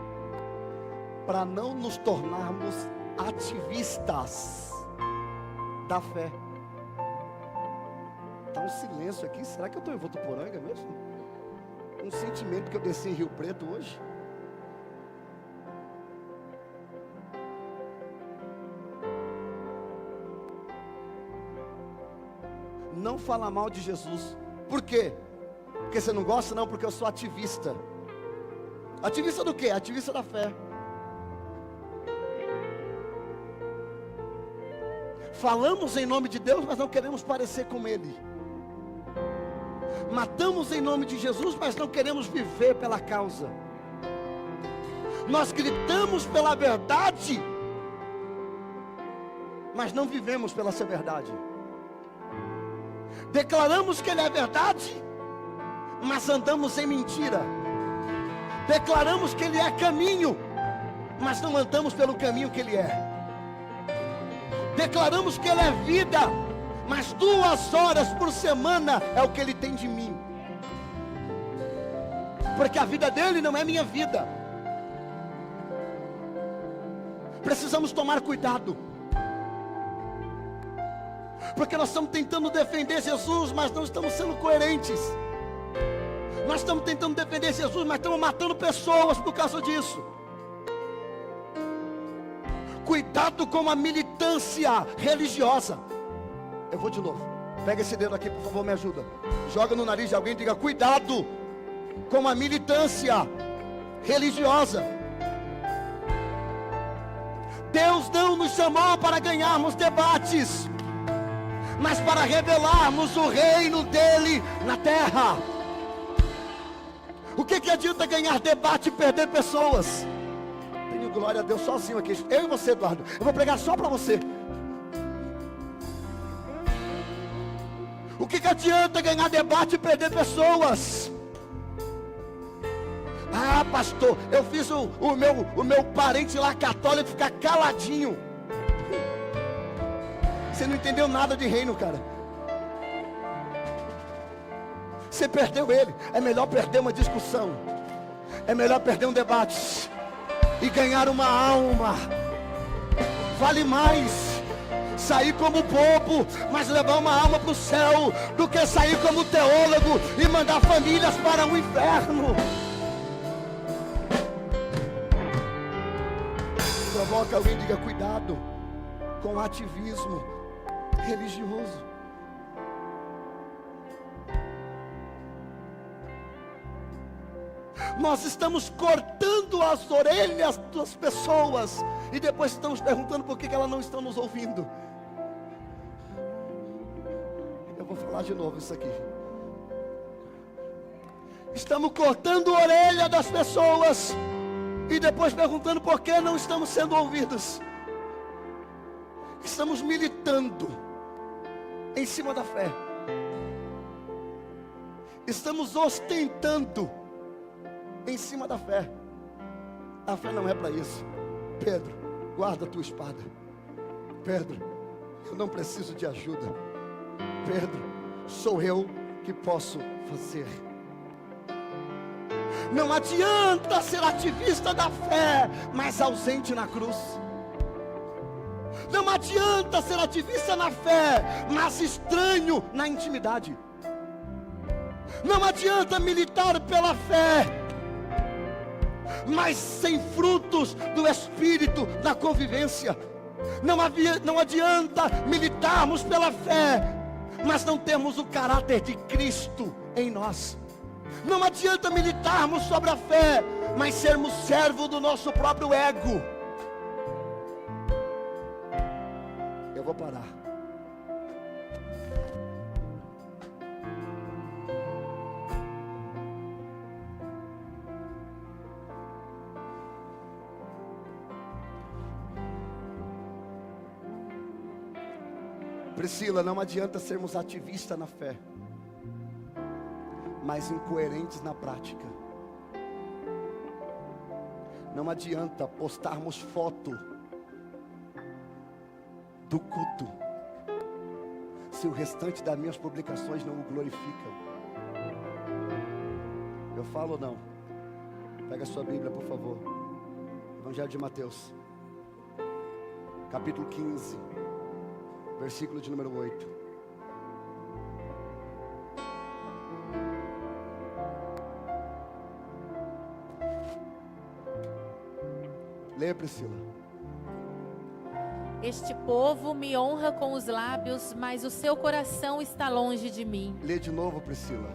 para não nos tornarmos ativistas da fé. Está um silêncio aqui. Será que eu estou em Votuporanga mesmo? Um sentimento que eu desci em Rio Preto hoje. Não fala mal de Jesus. Por quê? Porque você não gosta? Não, porque eu sou ativista. Ativista do quê? Ativista da fé. Falamos em nome de Deus, mas não queremos parecer com Ele. Matamos em nome de Jesus, mas não queremos viver pela causa. Nós gritamos pela verdade, mas não vivemos pela essa verdade. Declaramos que Ele é verdade, mas andamos em mentira. Declaramos que Ele é caminho, mas não andamos pelo caminho que Ele é. Declaramos que Ele é vida, mas 2 horas por semana é o que Ele tem de mim. Porque a vida dele não é minha vida. Precisamos tomar cuidado, porque nós estamos tentando defender Jesus, mas não estamos sendo coerentes. Nós estamos tentando defender Jesus, mas estamos matando pessoas por causa disso. Cuidado com a militância religiosa. Eu vou de novo. Pega esse dedo aqui, por favor, me ajuda. Joga no nariz de alguém e diga: cuidado com a militância religiosa. Deus não nos chamou para ganharmos debates, mas para revelarmos o reino dele na terra. O que adianta ganhar debate e perder pessoas? Tenho glória a Deus sozinho aqui. Eu e você, Eduardo. Eu vou pregar só para você. O que adianta ganhar debate e perder pessoas? Ah, pastor, eu fiz o meu parente lá católico ficar caladinho. Você não entendeu nada de reino, cara. Você perdeu ele. É melhor perder uma discussão. É melhor perder um debate e ganhar uma alma. Vale mais sair como bobo, mas levar uma alma para o céu, do que sair como teólogo e mandar famílias para o inferno. Provoca alguém e diga: cuidado com o ativismo religioso. Nós estamos cortando as orelhas das pessoas e depois estamos perguntando por que elas não estão nos ouvindo. Eu vou falar de novo isso aqui. Estamos cortando a orelha das pessoas e depois perguntando por que não estamos sendo ouvidos. Estamos militando em cima da fé. Estamos ostentando em cima da fé. A fé não é para isso. Pedro, guarda a tua espada. Pedro, eu não preciso de ajuda. Pedro, sou eu que posso fazer. Não adianta ser ativista da fé, mas ausente na cruz. Não adianta ser ativista na fé, mas estranho na intimidade. Não adianta militar pela fé, mas sem frutos do Espírito na convivência. Não adianta militarmos pela fé, mas não temos o caráter de Cristo em nós. Não adianta militarmos sobre a fé, mas sermos servos do nosso próprio ego. Eu vou parar. Priscila, não adianta sermos ativistas na fé, mas incoerentes na prática. Não adianta postarmos foto do culto, se o restante das minhas publicações não o glorificam. Eu falo ou não? Pega a sua Bíblia, por favor. Evangelho de Mateus, capítulo 15, versículo de número 8. Leia, Priscila. Este povo me honra com os lábios, mas o seu coração está longe de mim. Lê de novo, Priscila.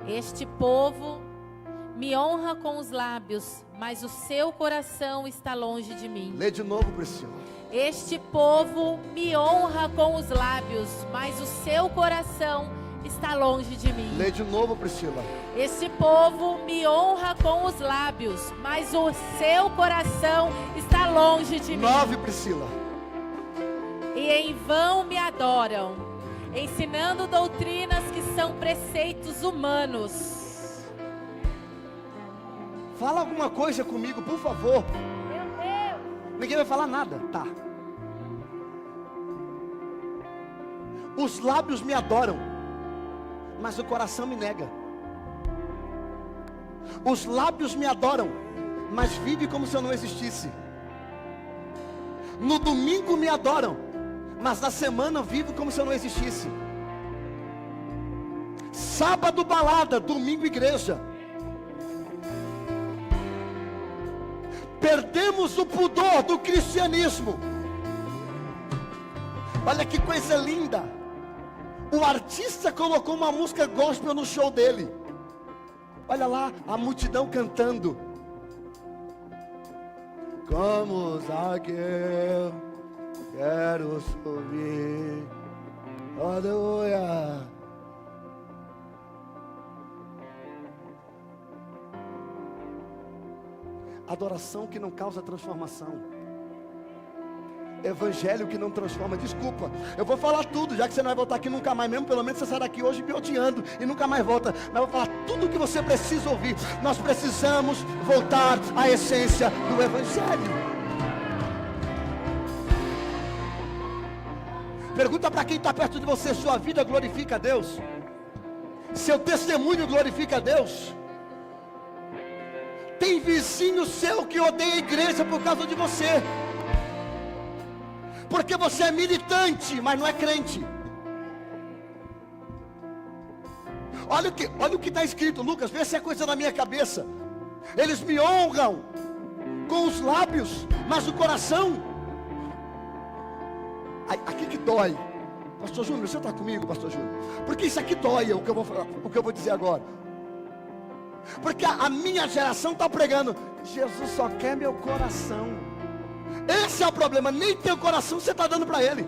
Este povo me honra com os lábios, mas o seu coração está longe de mim. Lê de novo, Priscila. Este povo me honra com os lábios, mas o seu coração está longe de mim. Lê de novo, Priscila. Este povo me honra com os lábios, mas o seu coração está longe de mim. 9, Priscila. E em vão me adoram, ensinando doutrinas que são preceitos humanos. Fala alguma coisa comigo, por favor. Meu Deus! Ninguém vai falar nada, tá? Os lábios me adoram, mas o coração me nega. Os lábios me adoram, mas vive como se eu não existisse. No domingo me adoram, mas na semana vivo como se eu não existisse. Sábado balada, domingo igreja. Perdemos o pudor do cristianismo. Olha que coisa linda. O artista colocou uma música gospel no show dele. Olha lá, a multidão cantando. Como Zaqueu, quero subir. Aleluia. Adoração que não causa transformação. Evangelho que não transforma. Desculpa, eu vou falar tudo, já que você não vai voltar aqui nunca mais mesmo. Pelo menos você sai daqui hoje me odiando e nunca mais volta. Mas eu vou falar tudo o que você precisa ouvir. Nós precisamos voltar à essência do Evangelho. Pergunta para quem está perto de você: sua vida glorifica a Deus? Seu testemunho glorifica a Deus? Tem vizinho seu que odeia a igreja por causa de você, porque você é militante, mas não é crente. Olha o que está escrito, Lucas, vê se é coisa da minha cabeça. Eles me honram com os lábios, mas o coração, aqui que dói. Pastor Júnior, você está comigo, Pastor Júnior? Porque isso aqui dói, o que eu vou falar, o que eu vou dizer agora. Porque a minha geração está pregando: Jesus só quer meu coração. Esse é o problema. Nem teu coração você está dando para Ele.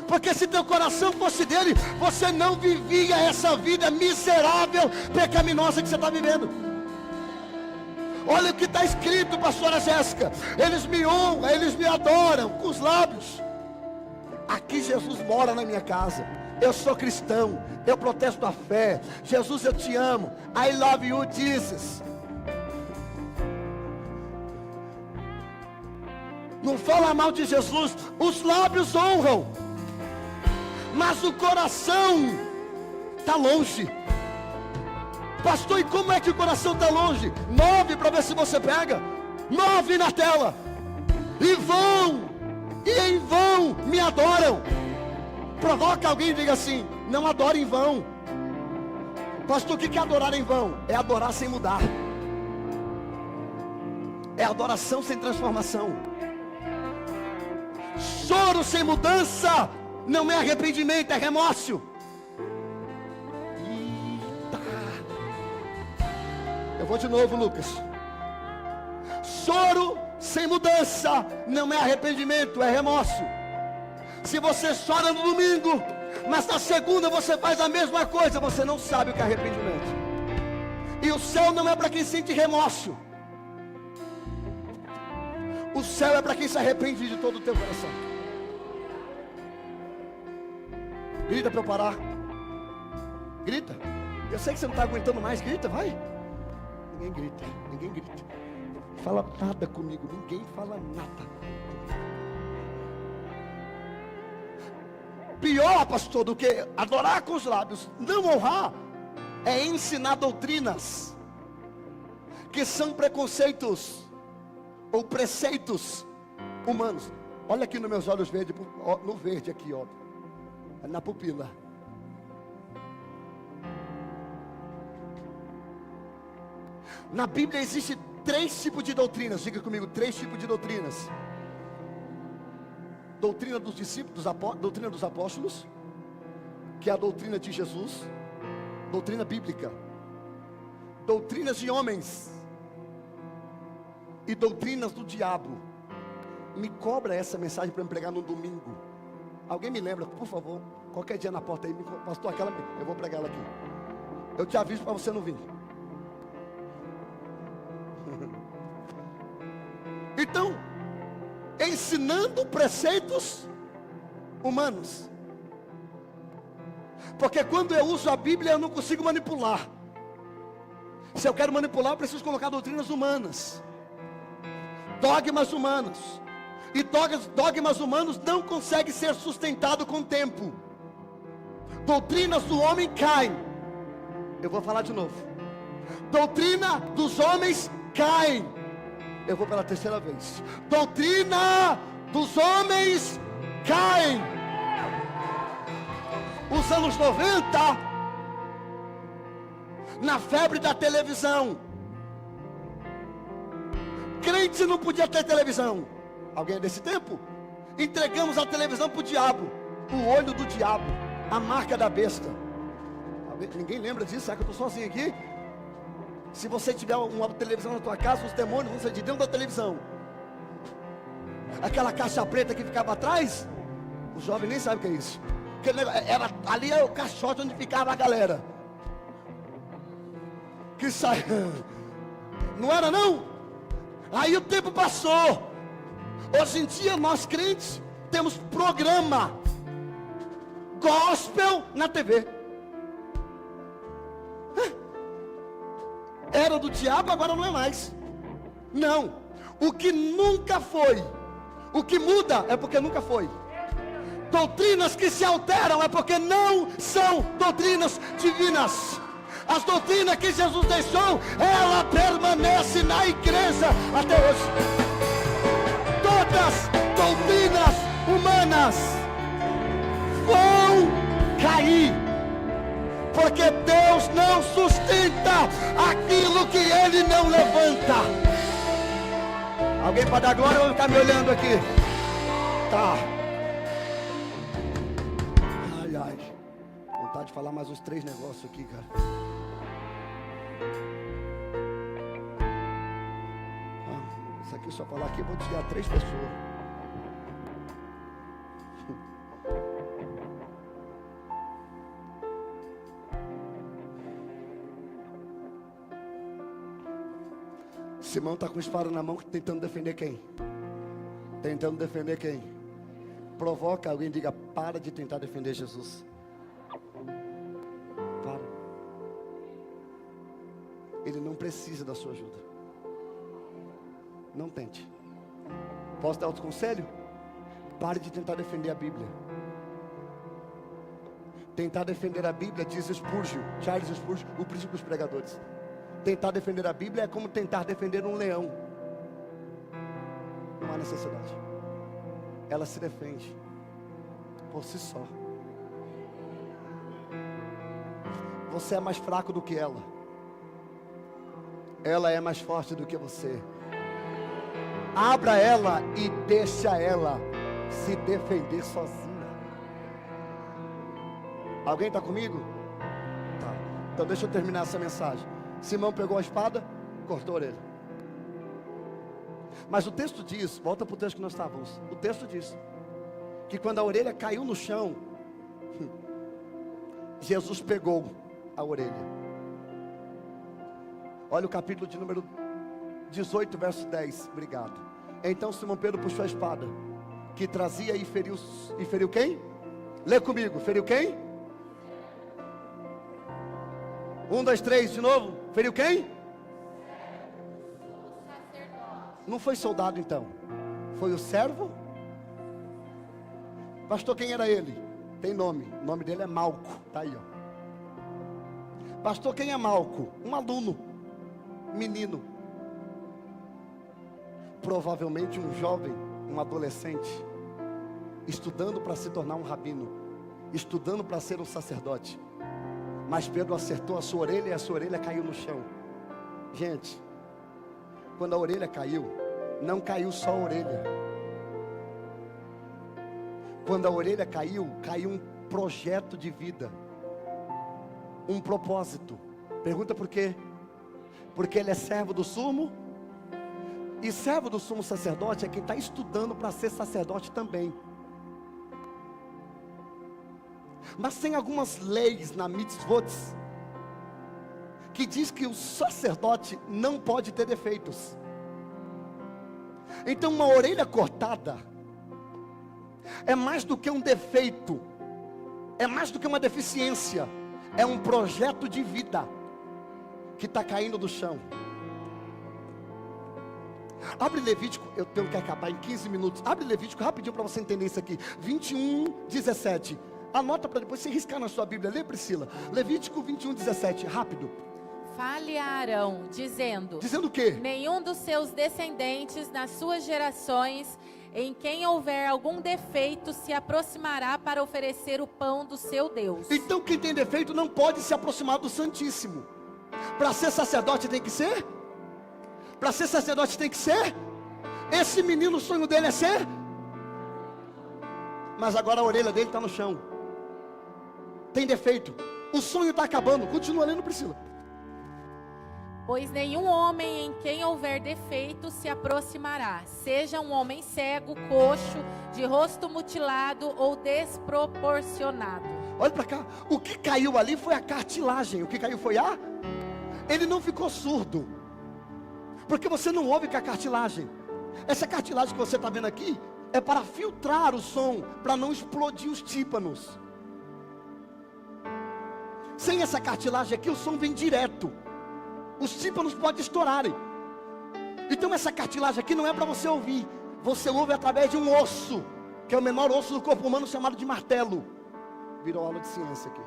Porque se teu coração fosse dele, você não vivia essa vida miserável, pecaminosa que você está vivendo. Olha o que está escrito, pastora Jéssica: eles me honram, eles me adoram com os lábios. Aqui Jesus mora na minha casa. eu sou cristão, eu protesto a fé. Jesus, eu te amo. I love you, Jesus. Não fala mal de Jesus. Os lábios honram, mas o coração está longe. Pastor, e como é que o coração está longe? 9 para ver se você pega. 9 na tela. E em vão me adoram. Provoca alguém e diga assim: não adore em vão. Pastor, o que é adorar em vão? É adorar sem mudar. É adoração sem transformação. Choro sem mudança não é arrependimento, é remorso. Eita. Eu vou de novo, Lucas. Choro sem mudança não é arrependimento, é remorso. Se você chora no domingo, mas na segunda você faz a mesma coisa, você não sabe o que é arrependimento. E o céu não é para quem sente remorso. O céu é para quem se arrepende de todo o teu coração. Grita para eu parar. Grita. Eu sei que você não está aguentando mais. Grita, vai. Ninguém grita, ninguém grita. Fala nada comigo, ninguém fala nada. Pior, pastor, do que adorar com os lábios, não honrar, é ensinar doutrinas que são preconceitos ou preceitos humanos. Olha aqui nos meus olhos verdes, no verde aqui, ó, na pupila. Na Bíblia existe 3 tipos de doutrinas. Diga comigo, 3 tipos de doutrinas. Doutrina dos discípulos, doutrina dos apóstolos, que é a doutrina de Jesus. Doutrina bíblica. Doutrinas de homens e doutrinas do diabo. Me cobra essa mensagem para me pregar no domingo. Alguém me lembra, por favor? Qualquer dia na porta aí, pastor, aquela, eu vou pregar ela aqui. Eu te aviso para você não vir. Então, ensinando preceitos humanos. Porque quando eu uso a Bíblia, eu não consigo manipular. Se eu quero manipular, eu preciso colocar doutrinas humanas, dogmas humanos. E dogmas humanos não conseguem ser sustentados com o tempo. Doutrinas do homem caem. Eu vou falar de novo. Doutrina dos homens caem. Eu vou pela 3ª vez. Doutrina dos homens caem. Os anos 90, na febre da televisão, crente não podia ter televisão. Alguém é desse tempo? Entregamos a televisão para o diabo, o olho do diabo, a marca da besta. Ninguém lembra disso? Será que eu estou sozinho aqui? Se você tiver uma televisão na tua casa, os demônios vão sair de dentro da televisão. Aquela caixa preta que ficava atrás, o jovem nem sabe o que é isso. Ali é o caixote onde ficava a galera que sai. Não era não? Aí o tempo passou. Hoje em dia nós crentes temos programa gospel na TV. Era do diabo, agora não é mais. Não. O que nunca foi, o que muda é porque nunca foi. Doutrinas que se alteram é porque não são doutrinas divinas. As doutrinas que Jesus deixou, ela permanece na igreja até hoje. Todas doutrinas humanas vão cair, porque Deus não sustenta aquilo que Ele não levanta. Alguém para dar glória ou vai ficar me olhando aqui? Tá. Ai, ai. Vontade de falar mais uns 3 negócios aqui, cara. Isso aqui, só falar aqui, eu vou desviar 3 pessoas. Simão está com espada na mão, tentando defender quem? Tentando defender quem? Provoca alguém, diga, para de tentar defender Jesus. ele não precisa da sua ajuda. Não tente. Posso dar outro conselho? Pare de tentar defender a Bíblia. Tentar defender a Bíblia, diz Spurgeon, Charles Spurgeon, o príncipe dos pregadores. Tentar defender a Bíblia é como tentar defender um leão. Não há necessidade. Ela se defende por si só. Você é mais fraco do que ela. Ela é mais forte do que você. Abra ela e deixa ela se defender sozinha. Alguém está comigo? Tá. Então deixa eu terminar essa mensagem. Simão pegou a espada, cortou a orelha. Mas o texto diz, volta para o texto que nós estávamos. O texto diz que quando a orelha caiu no chão, Jesus pegou a orelha. Olha o capítulo de número 18, verso 10. Obrigado. Então Simão Pedro puxou a espada que trazia e feriu quem? Lê comigo, feriu quem? 1, 2, 3, de novo. Feriu quem? Não foi soldado então. Foi o servo? Pastor, quem era ele? Tem nome. O nome dele é Malco. Está aí, ó. Pastor, quem é Malco? Um aluno. Menino. Provavelmente um jovem, um adolescente, estudando para se tornar um rabino, estudando para ser um sacerdote. Mas Pedro acertou a sua orelha e a sua orelha caiu no chão. Gente, quando a orelha caiu, não caiu só a orelha. Quando a orelha caiu, caiu um projeto de vida, um propósito. Pergunta por quê? Porque ele é servo do sumo. E servo do sumo sacerdote é quem está estudando para ser sacerdote também. Mas tem algumas leis na mitzvot que diz que o sacerdote não pode ter defeitos. Então uma orelha cortada é mais do que um defeito, é mais do que uma deficiência, é um projeto de vida que está caindo do chão. Abre Levítico, eu tenho que acabar em 15 minutos. Abre Levítico rapidinho para você entender isso aqui. 21, 17. Anota para depois você riscar na sua Bíblia. Lê, Priscila. Levítico 21, 17. Rápido. Fale a Arão, dizendo... Dizendo o quê? Nenhum dos seus descendentes nas suas gerações, em quem houver algum defeito, se aproximará para oferecer o pão do seu Deus. Então quem tem defeito não pode se aproximar do Santíssimo. Para ser sacerdote tem que ser? Para ser sacerdote tem que ser? Esse menino, o sonho dele é ser? Mas agora a orelha dele está no chão. Tem defeito. O sonho está acabando. Continua lendo, Priscila. Pois nenhum homem em quem houver defeito se aproximará, seja um homem cego, coxo, de rosto mutilado ou desproporcionado. Olha para cá. O que caiu ali foi a cartilagem. O que caiu foi a... Ele não ficou surdo, porque você não ouve com a cartilagem. Essa cartilagem que você está vendo aqui é para filtrar o som, para não explodir os tímpanos. Sem essa cartilagem aqui, o som vem direto. Os tímpanos podem estourarem. Então essa cartilagem aqui não é para você ouvir. Você ouve através de um osso, que é o menor osso do corpo humano, chamado de martelo. Virou aula de ciência aqui.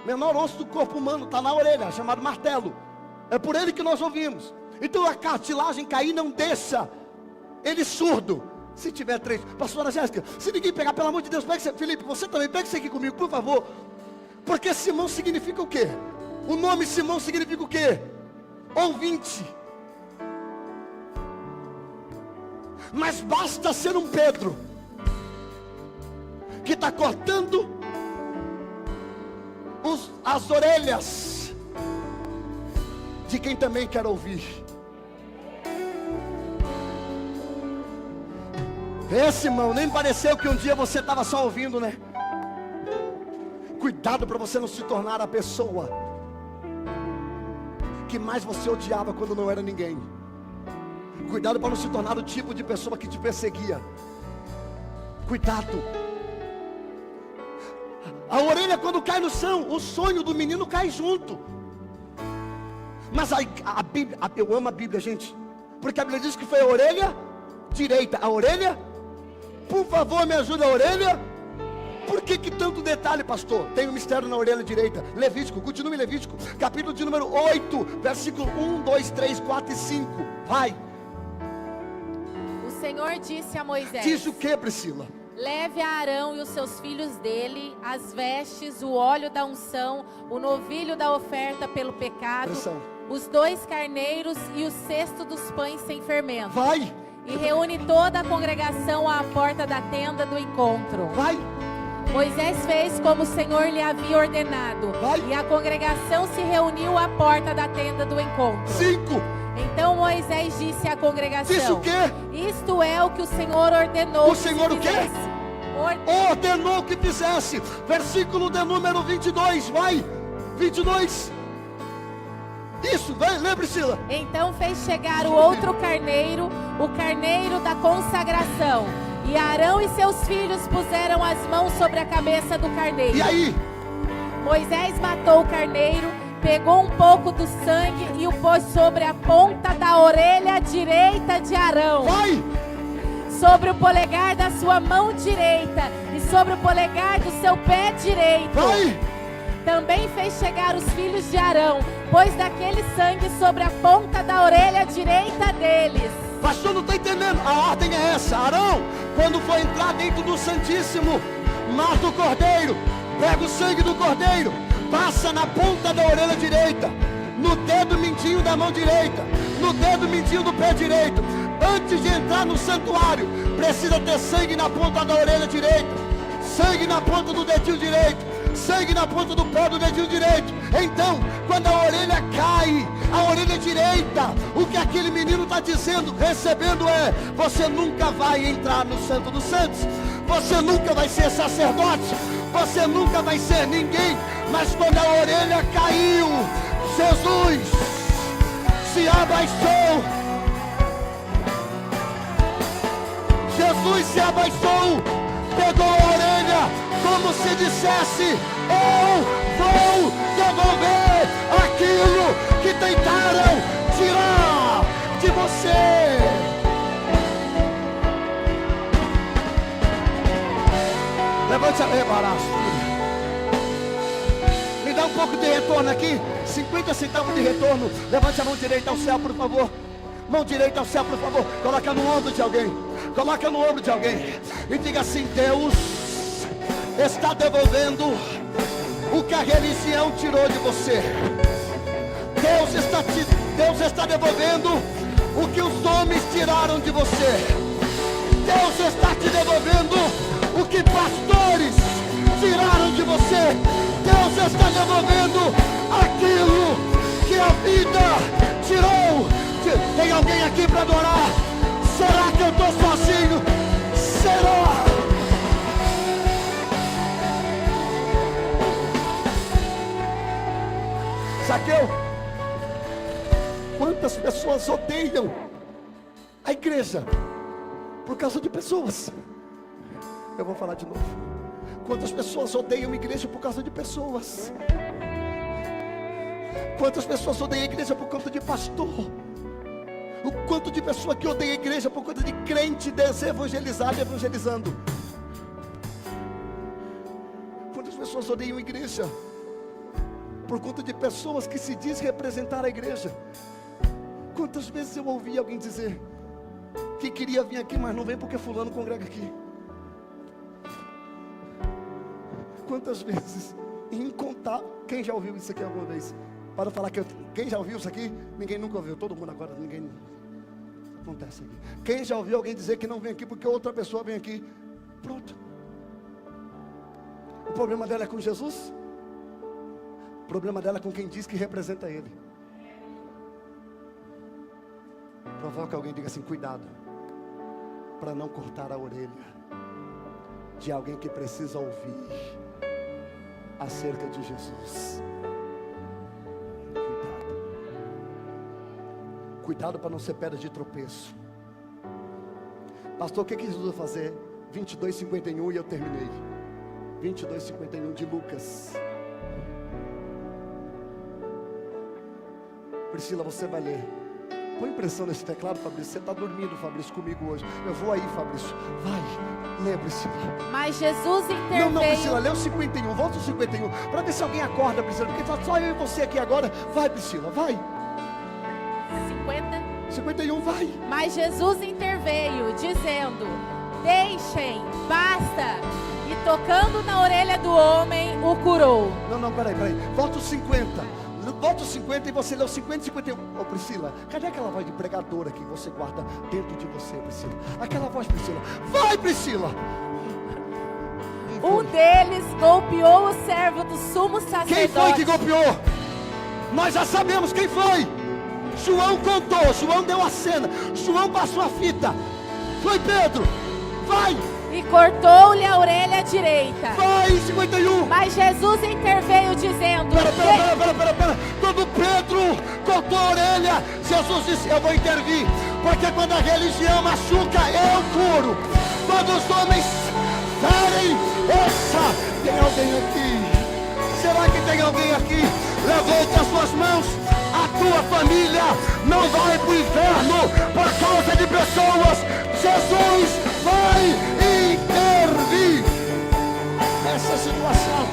Menor osso do corpo humano está na orelha, chamado martelo. É por ele que nós ouvimos. Então a cartilagem cair não deixa ele surdo. Se tiver 3, pastora Jéssica, se ninguém pegar, pelo amor de Deus, pega você, Felipe, você também, pega isso aqui comigo, por favor. Porque Simão significa o quê? O nome Simão significa o quê? Ouvinte. Mas basta ser um Pedro que está cortando as orelhas de quem também quer ouvir. Esse irmão, nem pareceu que um dia você estava só ouvindo, né? Cuidado para você não se tornar a pessoa que mais você odiava quando não era ninguém. Cuidado para não se tornar o tipo de pessoa que te perseguia. Cuidado. A orelha quando cai no chão, o sonho do menino cai junto. Mas a Bíblia, eu amo a Bíblia, gente, porque a Bíblia diz que foi a orelha direita. A orelha, por favor, me ajuda, a orelha. Por que tanto detalhe, pastor? Tem um mistério na orelha direita. Levítico, continue Levítico, capítulo de número 8, versículo 1, 2, 3, 4 e 5. Vai. O Senhor disse a Moisés: Diz o que, Priscila? leve a Arão e os seus filhos dele as vestes, o óleo da unção, o novilho da oferta pelo pecado, Pressão. os 2 carneiros e o cesto dos pães sem fermento. Vai. E reúne toda a congregação à porta da tenda do encontro. Vai. Moisés fez como o Senhor lhe havia ordenado. Vai. E a congregação se reuniu à porta da tenda do encontro. 5. Então Moisés disse à congregação: Disse o quê? isto é o que o Senhor ordenou. O Senhor o quê? Ordenou que fizesse. Versículo de número 22. Vai. 22. Isso, vai, lê, Priscila. Então fez chegar o outro carneiro, o carneiro da consagração. E Arão e seus filhos puseram as mãos sobre a cabeça do carneiro. E aí? Moisés matou o carneiro, pegou um pouco do sangue e o pôs sobre a ponta da orelha direita de Arão. Vai! Sobre o polegar da sua mão direita e sobre o polegar do seu pé direito. Vai! Também fez chegar os filhos de Arão, pôs daquele sangue sobre a ponta da orelha direita deles. Pastor, não está entendendo? A ordem é essa. Arão, quando for entrar dentro do Santíssimo, mata o cordeiro, pega o sangue do cordeiro, passa na ponta da orelha direita, no dedo mindinho da mão direita, no dedo mindinho do pé direito. Antes de entrar no santuário, precisa ter sangue na ponta da orelha direita, sangue na ponta do dedinho direito, sangue na ponta do pé do dedinho direito. Então, quando a orelha cai, a orelha direita, o que aquele menino está dizendo, recebendo é: você nunca vai entrar no Santo dos Santos, você nunca vai ser sacerdote, você nunca vai ser ninguém. Mas quando a orelha caiu, Jesus se abaixou, Jesus se abaixou, pegou a orelha, como se dissesse: eu vou devolver aquilo que tentaram tirar de você. Levante a mão, baraço. Me dá um pouco de retorno aqui, 50 centavos de retorno. Levante a mão direita ao céu, por favor. Mão direita ao céu, por favor. Coloca no ombro de alguém. Coloca no ombro de alguém e diga assim: Deus está devolvendo o que a religião tirou de você. Deus está devolvendo o que os homens tiraram de você. Deus está te devolvendo o que pastores tiraram de você. Deus está devolvendo aquilo que a vida tirou. Tem alguém aqui para adorar? Será que eu estou sozinho? Será? Zaqueu, quantas pessoas odeiam a igreja por causa de pessoas? Eu vou falar de novo. Quantas pessoas odeiam a igreja por causa de pessoas? Quantas pessoas odeiam a igreja por conta de pastor? O quanto de pessoa que odeia a igreja por conta de crente desevangelizado e evangelizando? Quantas pessoas odeiam a igreja por conta de pessoas que se diz representar a igreja? Quantas vezes eu ouvi alguém dizer que queria vir aqui, mas não vem porque fulano congrega aqui? Quantas vezes, incontável. Quem já ouviu isso aqui alguma vez? Para falar que quem já ouviu isso aqui? Ninguém nunca ouviu, todo mundo agora, ninguém. Acontece aqui. Quem já ouviu alguém dizer que não vem aqui porque outra pessoa vem aqui? Pronto. O problema dela é com Jesus? O problema dela é com quem diz que representa Ele. Provoca alguém e diga assim: cuidado, para não cortar a orelha de alguém que precisa ouvir acerca de Jesus. Cuidado para não ser pedra de tropeço. Pastor, o que Jesus vai fazer? 22:51 e eu terminei. 22:51 de Lucas. Priscila, você vai ler. Põe pressão nesse teclado, Fabrício. Você está dormindo, Fabrício, comigo hoje. Eu vou aí, Fabrício. Vai, lê, Priscila. Mas Jesus interveio. Não, Priscila, lê o 51. Volta o 51. Para ver se alguém acorda, Priscila. Porque está só eu e você aqui agora. Vai, Priscila, vai. 51, vai. Mas Jesus interveio, dizendo: deixem, basta. E tocando na orelha do homem, o curou. Não, peraí. Volta o 50. Volta os 50 e você lê os 50 e 51. Ô Priscila, cadê aquela voz de pregadora que você guarda dentro de você, Priscila? Aquela voz, Priscila. Vai, Priscila! Um deles golpeou o servo do sumo sacerdote. Quem foi que golpeou? Nós já sabemos quem foi. João contou, João deu a cena, João passou a fita. Foi Pedro. Vai! E cortou-lhe a orelha direita. Vai, 51. Mas Jesus interveio dizendo: Pera. Quando Pedro cortou a orelha, Jesus disse: eu vou intervir. Porque quando a religião machuca, eu curo. Quando os homens ferem, tem alguém aqui? Será que tem alguém aqui? Levante as suas mãos. A tua família não vai para o inferno por causa de pessoas. Jesus vai intervir nessa situação.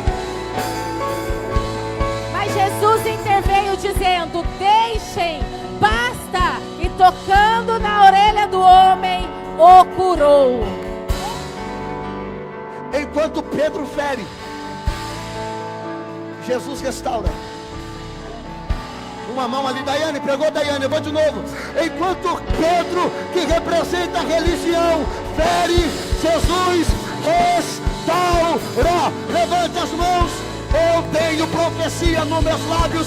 Mas Jesus interveio dizendo: deixem, basta. E tocando na orelha do homem, o curou. Enquanto Pedro fere, Jesus restaura. Uma mão ali, Daiane, pegou Daiane, eu vou de novo. Enquanto Pedro, que representa a religião, fere, Jesus restaura. Levante as mãos. Eu tenho profecia nos meus lábios.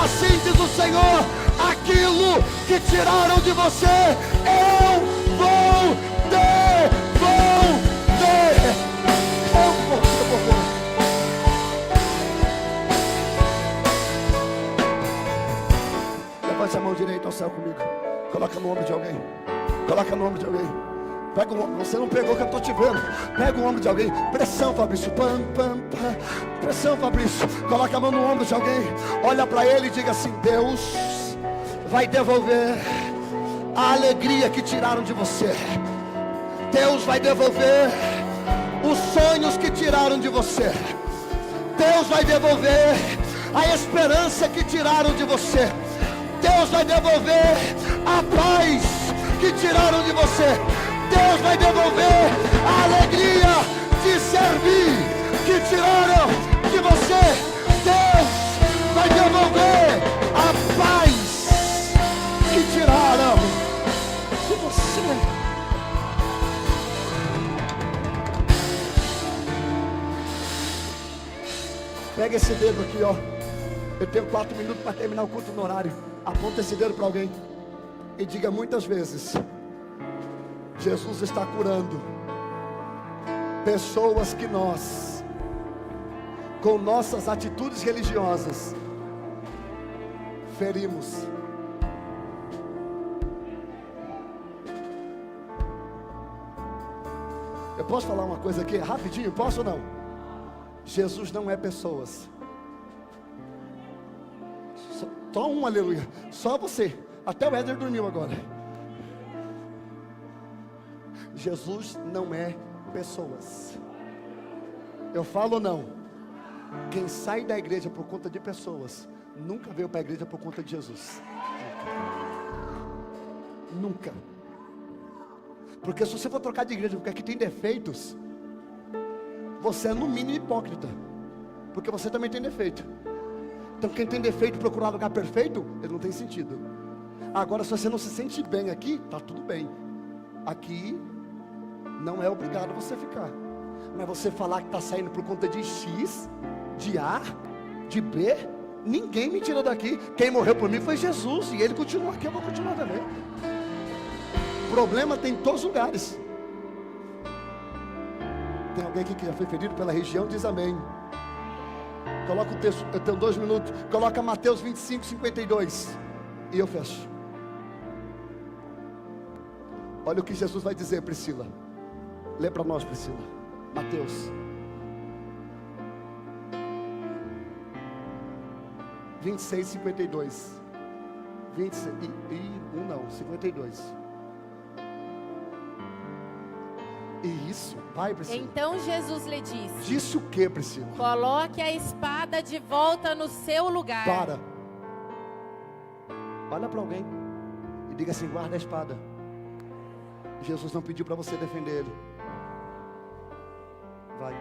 Assim diz o Senhor: aquilo que tiraram de você, eu vou devolver. Levante a mão direita ao céu comigo. Coloca no ombro de alguém. Coloca no ombro de alguém. Pega o ombro. Você não pegou que eu estou te vendo. Pega o ombro de alguém. Pressão, Fabrício. Pressão, Fabrício. Coloca a mão no ombro de alguém. Olha para ele e diga assim: Deus vai devolver a alegria que tiraram de você. Deus vai devolver os sonhos que tiraram de você. Deus vai devolver a esperança que tiraram de você. Deus vai devolver a paz que tiraram de você. Deus vai devolver a alegria de servir que tiraram de você. Deus vai devolver a paz que tiraram de você. Pega esse dedo aqui, ó. Eu tenho 4 minutos para terminar o culto no horário. Aponta esse dedo para alguém e diga muitas vezes: Jesus está curando pessoas que nós, com nossas atitudes religiosas, ferimos. Eu posso falar uma coisa aqui rapidinho? Posso ou não? Jesus não é pessoas. Só um aleluia. Só você. Até o Éder dormiu agora. Jesus não é pessoas. Eu falo ou não? Quem sai da igreja por conta de pessoas nunca veio para a igreja por conta de Jesus. Nunca. Porque se você for trocar de igreja porque aqui tem defeitos, você é no mínimo hipócrita. Porque você também tem defeito. Então quem tem defeito e procurar lugar perfeito, ele não tem sentido. Agora, se você não se sente bem aqui, está tudo bem. Aqui não é obrigado você ficar. Mas você falar que está saindo por conta de X, de A, de B, ninguém me tira daqui. Quem morreu por mim foi Jesus, e Ele continua aqui, eu vou continuar também. Problema tem em todos os lugares. Tem alguém aqui que já foi ferido pela região? Diz amém. Coloca o texto, eu tenho 2 minutos. Coloca Mateus 25, 52. E eu fecho. Olha o que Jesus vai dizer, Priscila. Lê para nós, Priscila. Mateus 26, 52. 26, não, 52. Isso, vai, Priscila. Então Jesus lhe disse: Disse o que, Priscila? coloque a espada de volta no seu lugar. Para. Olha para alguém e diga assim: guarda a espada. Jesus não pediu para você defender ele. Vai.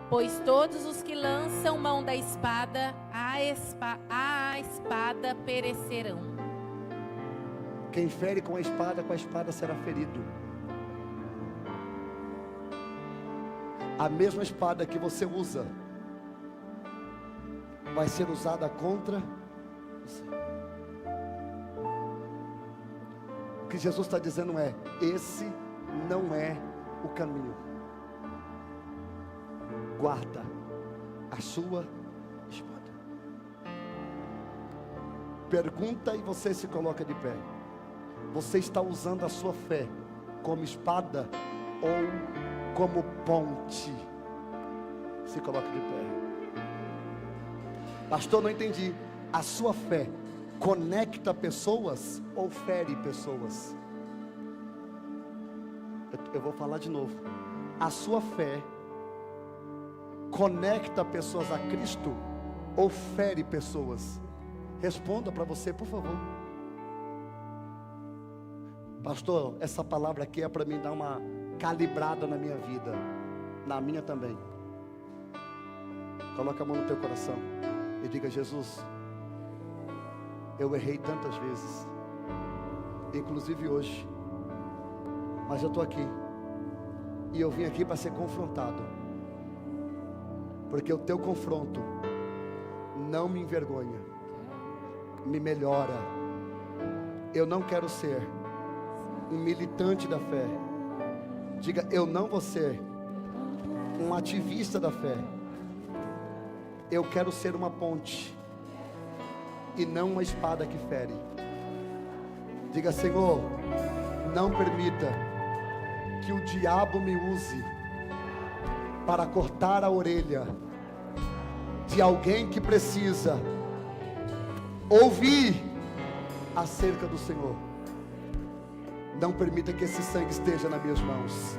Pois todos os que lançam mão da espada, a espada perecerão. Quem fere com a espada será ferido. A mesma espada que você usa vai ser usada contra você. O que Jesus está dizendo é: esse não é o caminho. Guarda a sua espada. Pergunta e você se coloca de pé. Você está usando a sua fé como espada ou como ponte? Se coloca de pé. Pastor, não entendi. A sua fé conecta pessoas ou fere pessoas? Eu vou falar de novo. A sua fé conecta pessoas a Cristo ou fere pessoas? Responda para você, por favor. Pastor, essa palavra aqui é para mim dar uma calibrada na minha vida, na minha também. Coloca a mão no teu coração e diga: Jesus, eu errei tantas vezes, inclusive hoje, mas eu estou aqui e eu vim aqui para ser confrontado, porque o teu confronto não me envergonha, me melhora. Eu não quero ser um militante da fé. Diga: eu não vou ser um ativista da fé. Eu quero ser uma ponte e não uma espada que fere. Diga: Senhor, não permita que o diabo me use para cortar a orelha de alguém que precisa ouvir acerca do Senhor. Não permita que esse sangue esteja nas minhas mãos.